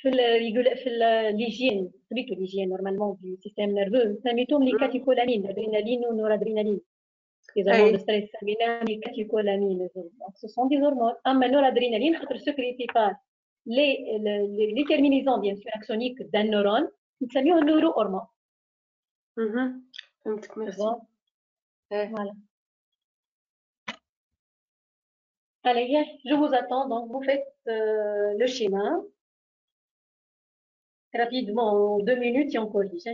في l'hygiène normalement du système nerveux سميتهم les catécholamines, l'adrénaline ou noradrénaline. Les hormones de stress, les catécholamines, donc ce sont des hormones. Mais noradrénaline, sécrétée par les terminaisons bien sûr axoniques d'un neurone, nous l'appelons un neurohormone. Merci. Voilà. Allez, je vous attends. Donc, vous faites le schéma rapidement, en 2 minutes, et on corrige.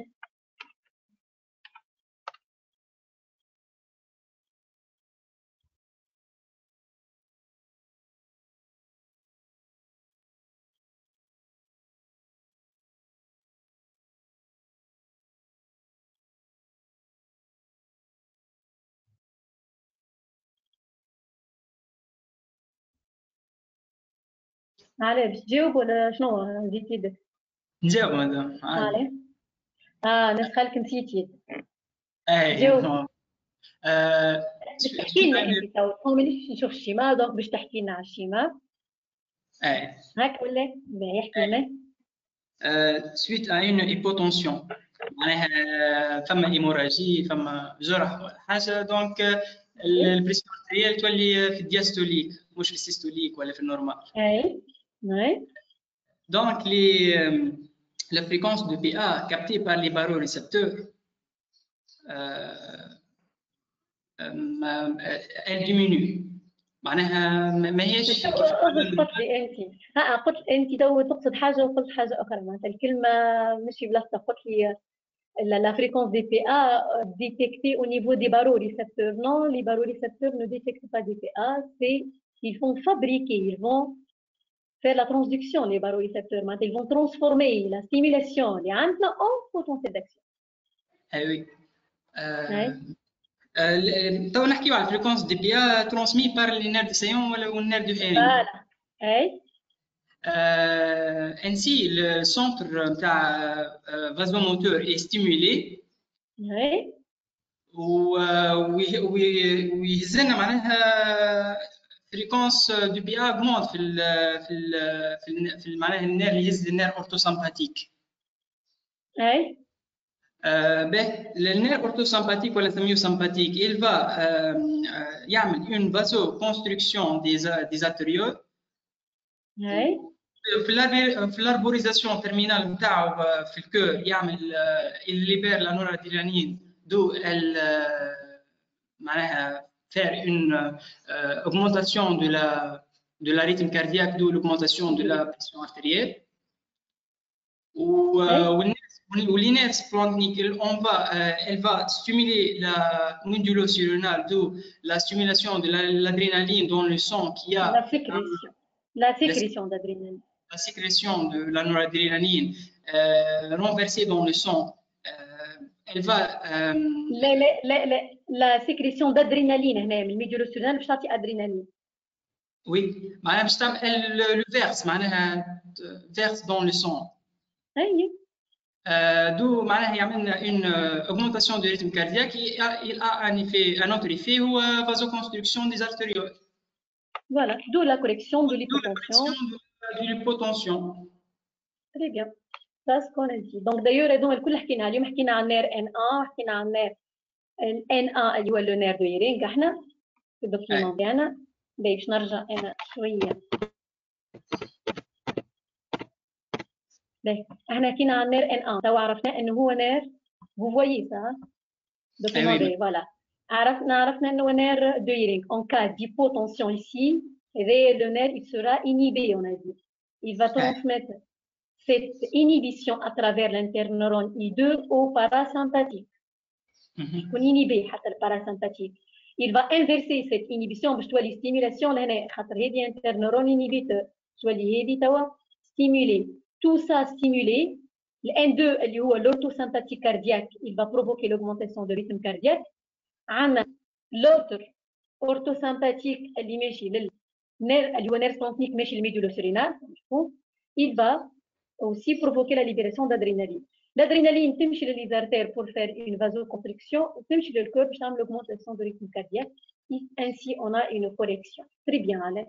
علاه باش تجاوب ولا شنو نزيد يدك؟ نجاوب مدام عادي. علاه ناس خالك نسيت يدك. اي جاوب. آه، باش تحكي لنا انت تو مانيش نشوف الشيما دونك باش تحكي لنا على الشيما اي هاك ولا يحكي لنا. suite à une hypotension معناها فما هيموراجي فما جرح ولا حاجه دونك البريسيون ارتيريال تولي في الدياستوليك مش في السيستوليك ولا في النورمال. اي Donc, la fréquence de PA captée par les barorécepteurs, elle diminue. معناها ما هيش قلت لي انت قلت انت تو تقصد حاجه وقلت حاجه اخرى معناتها الكلمه مش بلاصتها. قلت لي la fréquence des PA détectée au niveau des barorécepteurs. Non, les barorécepteurs ne détectent pas des PA, ils vont fabriquer, ils vont faire la transduction, les barorécepteurs. Ils vont transformer la stimulation les عندنا en potentiel d'action. Ah oui. تو نحكيو على الفريكونس دي بي ا ترانسمي بار لي نير دو سيون ولا النير دو هيرينغ. فوالا اي ainsi le centre نتاع vasomoteur est stimulé اي ويهزنا معناها فريكونس دو بي ا اغمونت في معناها النير اللي يهز النير اورتوسامباتيك. اي le nerf orthosympathique ou le myosympathique, il va يعمل une vasoconstriction des artérioles. في الاربوريزاسيون تيرمينال نتاعو في الكور يعمل il libère la noradrénaline d'où elle معناها faire une augmentation de la rythme cardiaque d'où l'augmentation de la pression artérielle. Les nerfs spleniques, elle va stimuler la médulla surrénale, d'où la stimulation de l'adrénaline dans le sang qui a la sécrétion d'adrénaline. La sécrétion de la noradrénaline renversée dans le sang, elle va. La sécrétion d'adrénaline, le médulla surrénale, باش تعطي adrénaline. Oui, معناها باش تعمل le verse, معناها verse dans le sang. Oui. D'où معناها يعملنا une augmentation du rythme cardiaque. Il a un autre effet هو vasoconstriction des artérioles. Voilà, d'où la correction de l'hypotension. De l'hypotension. Très bien. Ça ce qu'on a dit. Donc d'ailleurs هذوما الكل حكينا عليهم. حكينا عن النير NA، حكينا عن النير NA اللي هو لو نير دو هيرينغ احنا في الدوكيومون تاعنا. باش نرجع انا شويه. احنا حكينا عن نير NA، تو عرفنا انه هو نير vous voyez ça دوكيومون voilà. عرفنا انه نير دو هيرينغ en cas d'hypotension ici. Le nerf il sera inhibé, on a dit. Il va transmettre cette inhibition à travers l'interneurone I2 au parasympathique. Inhibé le parasympathique. Il va inverser cette inhibition باش تولي stimulation لهنا خاطر هذه interneuron inhibiteur تولي هذه توا stimulé. Tout ça stimulé. Le N2 اللي هو l'orthosympathique cardiaque, il va provoquer l'augmentation de rythme cardiaque. عندنا l'autre orthosympathique اللي ماشي اللي هو nerf splendique ماشي الميدولو سيرينال. Il va aussi provoquer la libération d'adrénaline. L'adrénaline تمشي les artères pour faire une vasoconstriction وتمشي للكور باش تعمل augmentation de rythme cardiaque. Ainsi on a une correction. Très bien Alain.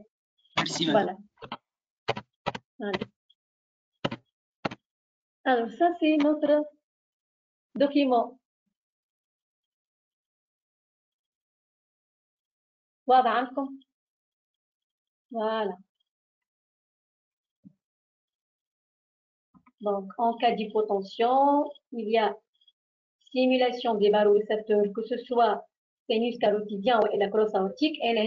Merci. Voilà. Alors ça c'est notre document. واضح عندكم؟ Voilà. Donc, en cas d'hypotension, il y a stimulation des barorécepteurs, que ce soit sinus carotidien ou la crosse aortique. Et là,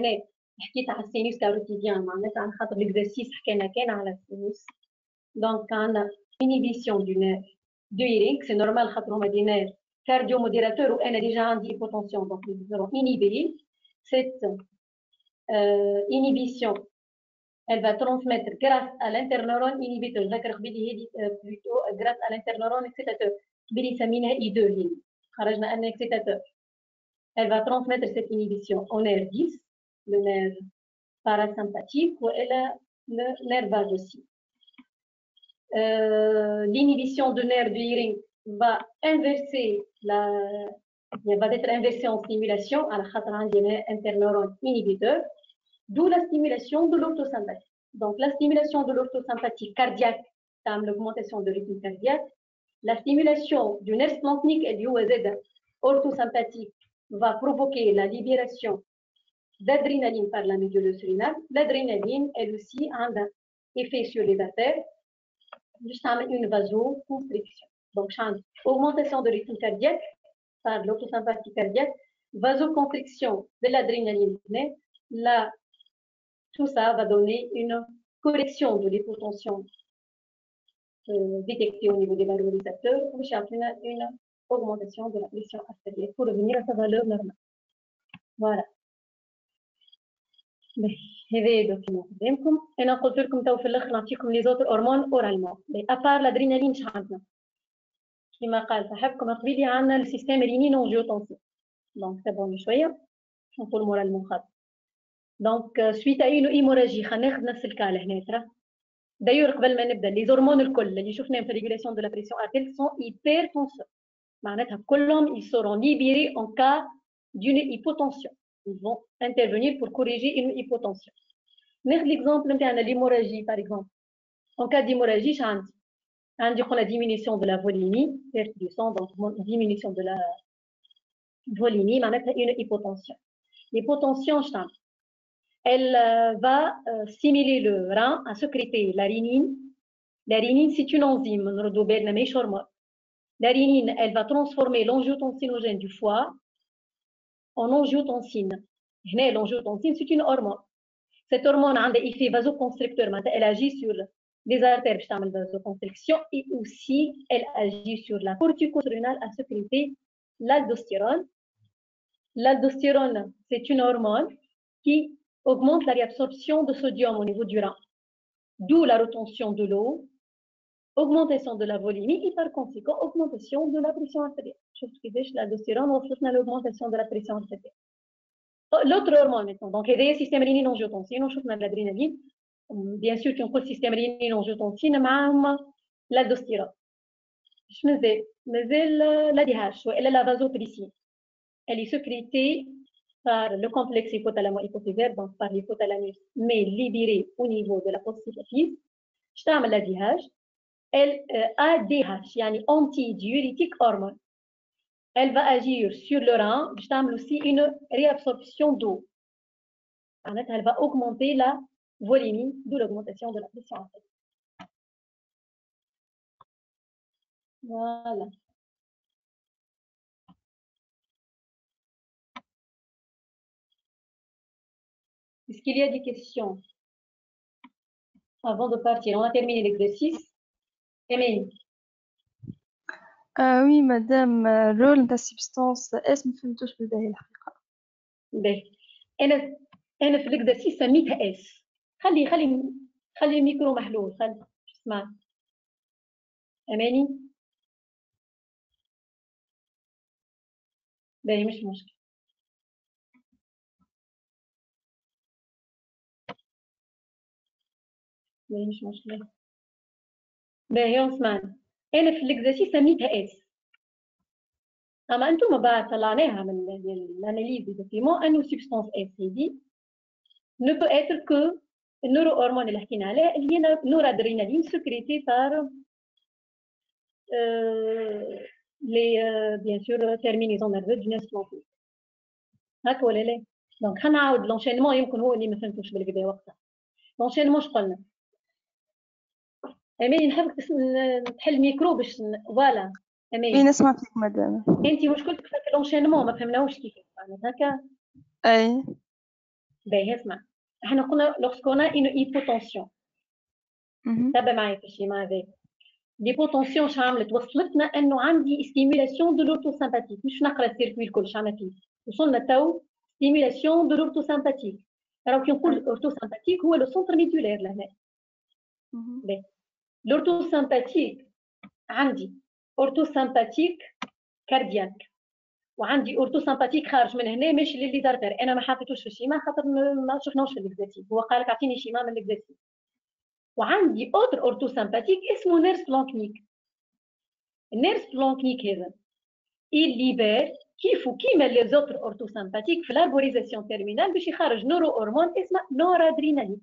حكيت على السينوس carotidien, معناتها عن خاطر l'exercice حكينا كان على السينوس. Donc, عندنا inhibition du nerf de Hering, c'est normal خاطر هما des nerfs cardiomodérateurs ou أنا déjà عندي hypotension, donc nous allons inhiber. Cette inhibition, elle va transmettre grâce à l'interneurone inhibiteur. Plutôt grâce à l'interneurone excitateur. I2 un excitateur. Elle va transmettre cette inhibition au nerf 10, le nerf parasympathique, ou elle le nerf vague aussi. L'inhibition du nerf du hearing va inverser va être inversée en stimulation à la interneurone inhibiteur, d'où la stimulation de l'orthosympathie. Donc la stimulation de l'orthosympathie cardiaque, l'augmentation de rythme cardiaque, la stimulation du nerf splanchnique et du OZ orthosympathique va provoquer la libération d'adrénaline par la médulle surrénale. L'adrénaline, elle aussi, a un effet sur les artères, juste une vasoconstriction. Donc, augmentation de rythme cardiaque par l'orthosympathie cardiaque, vasoconstriction de l'adrénaline. Là, tout ça va donner une correction de l'hypotension détectée au niveau des valorisateur, une augmentation de la pression artérielle pour revenir à sa valeur normale. Voilà. هذا دوكيمون قدامكم. انا قلت لكم تو في الاخر نعطيكم لي زوتر هرمون اورالمون. ابار لادرينالين شحال عندنا كما قال صاحبكم قبيلي عندنا السيستم رينين انجيوتونسين. دونك تابعوني شويه باش نقول مورالمون خاطر. دونك سويت ا اون هيموراجي خلينا ناخذ نفس الكا لهنا ترى. دايور قبل ما نبدا لي هرمون الكل اللي شفناهم في ريغولاسيون دو لا بريسيون ارتيريال سون هيبرتونسور. معناتها كلهم ils seront libérés en cas d'une hypotension. Ils vont intervenir pour corriger une hypotension. Notez l'exemple de l'hémorragie, par exemple. En cas d'hémorragie, on a la diminution de la volémie, perte du sang, donc diminution de la volémie, une hypotension. L'hypotension, elle va stimuler le rein à sécréter la rénine. La rénine, c'est une enzyme, la rénine, elle va transformer l'angiotensinogène du foie en angiotensine. L'angiotensine, c'est une hormone. Cette hormone a un effet vasoconstricteur, elle agit sur les artères pour la vasoconstriction et aussi elle agit sur la corticose rénale à sécréter l'aldostérone. L'aldostérone, c'est une hormone qui augmente la réabsorption de sodium au niveau du rein, d'où la rétention de l'eau, augmentation de la volémie et par conséquent augmentation de la pression artérielle. Je vous dis que l'aldostérone reflète l'augmentation de la pression artérielle. L'autre hormone maintenant, donc il y a le système rénine-angiotensine, on trouve l'adrénaline, bien sûr qu'on trouve le système rénine-angiotensine, mais l'aldostérone. Mais la DH, elle est la vasopressine. Elle est sécrétée par le complexe hypothalamo-hypophysaire, donc par l'hypothalamus, mais libérée au niveau de la post-hypophyse. Je t'aime la DH. Elle a DH, yani antidiurétique hormone. Elle va agir sur le rein, je t'aime aussi une réabsorption d'eau. Elle va augmenter la volémie, d'où l'augmentation de la pression artérielle. Voilà. Est-ce qu'il y a des questions avant de partir? On a terminé l'exercice. Émilie. Oui, madame, rôle de la substance S ما فهمتوش بالباهي الحقيقة. باهي. أنا في l'exercice سميتها S. خلي الميكرو محلول، خلي اسمع. أماني. باهي مش مشكلة. باهي مش مشكلة. باهي اسمعني. أنا في l'exercice سميتها S. أما أنتم بعد طلعناها من l'analyse des documents أنه substance S هذه ne peut être que neurohormone اللي حكينا عليها اللي هي noradrénaline sécrétée par les bien sûr terminaisons nerveuses du nerf splanchnique. هكا ولا لا؟ دونك خلينا نعاود l'enchaînement يمكن هو اللي ما فهمتوش بالكدا وقتها. l'enchaînement اش قلنا؟ أماني نحبك تحل الميكرو باش فوالا. أماني نسمع فيك مدام. أنت مشكلتك في l'enchaînement ما فهمناهوش كيفاش معناتها هكا. أي. باهي اسمع. احنا قلنا lorsqu'on a une hypotension. تابع معايا في الشيء مع ذلك. l'hypotension شو عملت؟ وصلتنا انه عندي stimulation de l'orthosympathique، مش نقرا السيركوي الكل شو عملنا فيه. وصلنا تو stimulation de l'orthosympathique. راهو كي نقول orthosympathique هو لو سونتر ميدولير لهنا. باهي. l'orthosympathique عندي orthosympathique كاردياك وعندي orthosympathique خارج من هنا ماشي للي دارتر. انا ما حطيتوش في الشيما خاطر ما شفناوش في الاكزاتيف. هو قال لك اعطيني شيما من الاكزاتيف وعندي اوتر اورتوسامباتيك اسمه نيرس بلانكنيك. النيرس بلانكنيك هذا il libère كيما لي زوتر اورتوسامباتيك في الاربوريزاسيون تيرمينال باش يخرج نورو هرمون اسمه نورادرينالين.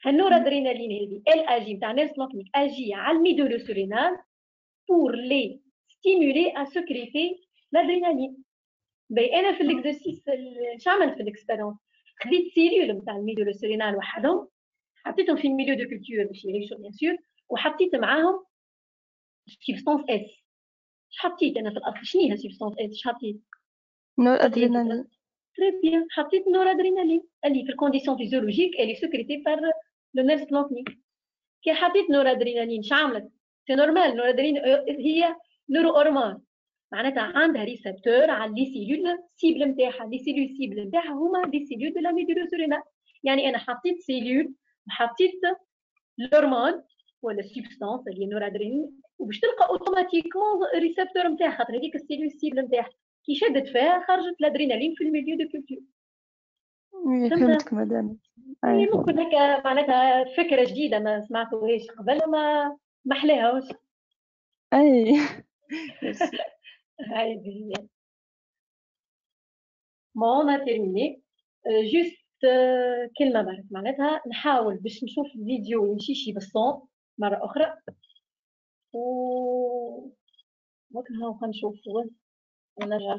النورادرينالين هذه ال اجي نتاع نيرس بلانكنيك اجي على الميدولو سورينال pour les stimuler à sécréter l'adrénaline. انا في الاكزرسيس اش عملت في الاكسبيرونس؟ خديت سيلول نتاع الميدولو سورينال وحدهم، حطيتهم في الميليو دو كولتور باش يعيشوا بيان سور، وحطيت معاهم سبستانس اس. اش حطيت انا في الاصل؟ شنو هي سبستانس اس؟ اش حطيت؟ نور ادرينالين. تري بيان، حطيت نور ادرينالين اللي في الكونديسيون فيزيولوجيك اللي سكريتي بار لو نيرف بلانكنيك. كي حطيت نور ادرينالين اش عملت؟ سي نورمال، نور ادرينالين هي نورو هرمون، معناتها عندها ريسبتور على لي سيلول سيبل نتاعها. لي سيلول سيبل نتاعها هما دي سيلول دو لا ميدولو سورينال. يعني انا حطيت سيلول وحطيت الهرمون ولا السبستانس اللي هي نورادرينالين، وباش تلقى اوتوماتيكمون ريسبتور نتاعها، خاطر هذيك السيلول سيبل نتاعها كي شدت فيها خرجت الادرينالين في الميليو دو كولتور. فهمتك مدام. يعني ممكن هكا معناتها فكره جديده ما سمعتوهاش قبل، ما محلاهاش. اي هاي هي. بون انا تيرميني. جوست كلمه برك، معناتها نحاول باش نشوف الفيديو يمشي شي بالصوت مره اخرى، و وكها نشوفوا ونرجع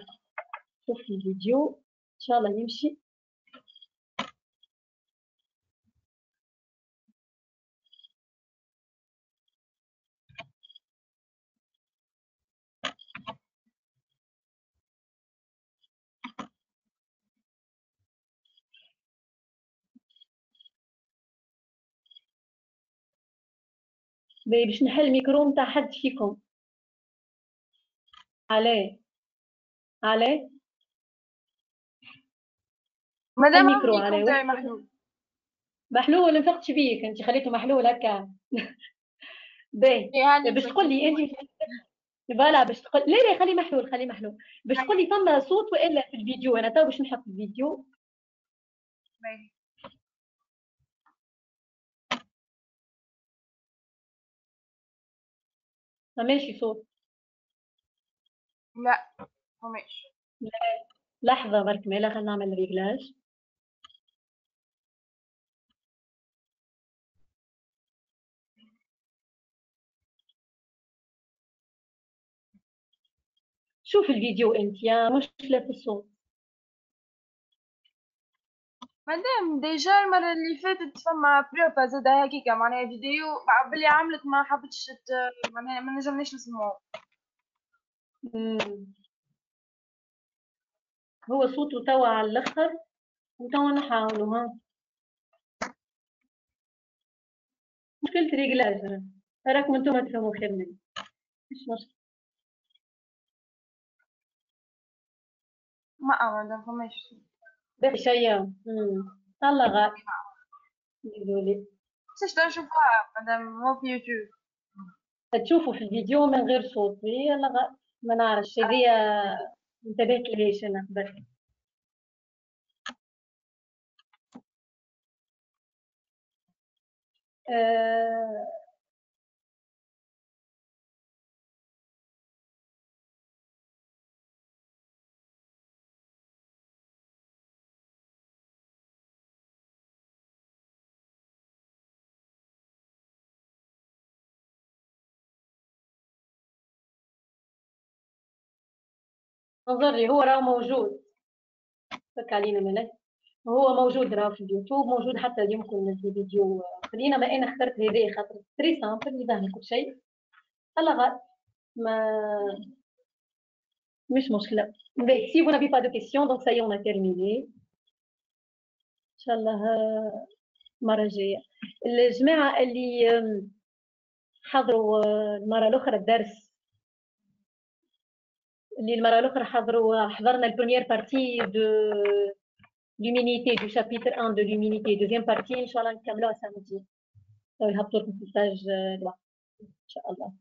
نشوف الفيديو ان شاء الله يمشي. باش نحل الميكرو نتاع حد فيكم. عليه مدام الميكرو عليه نتاعي محلول. محلول. ما نفقتش بيك انت، خليته محلول هكا. باهي باش تقول لي انت فوالا، باش تقول لا خلي محلول باش تقول لي فما صوت والا في الفيديو. انا تو باش نحط الفيديو. باهي ما ماشي صوت. لا ماشي. لحظه برك مالا، خلينا نعمل ريغلاج. شوف الفيديو انت، يا مشكله في الصوت. مادام ديجا المرة اللي فاتت فما بريبا زادا هكيكا معناها فيديو بلي عملت ما حبتش معناها ما نجمناش نسمعو. هو صوته توا على الاخر وتوا نحاولوا. ها مشكلة ريغلاج، راكم انتم تفهموا خير مني. مش مشكلة. ما فماش باقي شيء. الله غا ديزولي. كيفاش نشوفوها مادام مو في يوتيوب؟ تشوفوا في الفيديو من غير صوت. هي الله غا ما نعرفش، هذه انتبهت لهاش انا قبل. انظر لي، هو راه موجود. فك علينا ملك. هو موجود راه في اليوتيوب، موجود حتى يمكن ننزل فيديو. خلينا ما انا اخترت هذه خاطر تري سامبل يظهر كل شيء. الله غا ما مش مشكلة. Si vous n'avez pas de questions, donc ça y est, on a terminé. إن شاء الله المرة الجاية. الجماعة اللي حضروا المرة الأخرى الدرس، اللي المرة الأخرى حضرنا البريمير بارتي دو l'immunité du chapitre 1 de l'immunité, deuxième partie إن شاء الله نكملوها سامدي. يهبطوا لكم في الباج الوقت إن شاء الله.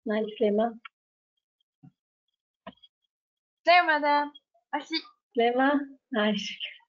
مع السلامة. سلام مدام. ميرسي. سلامة. عايشك.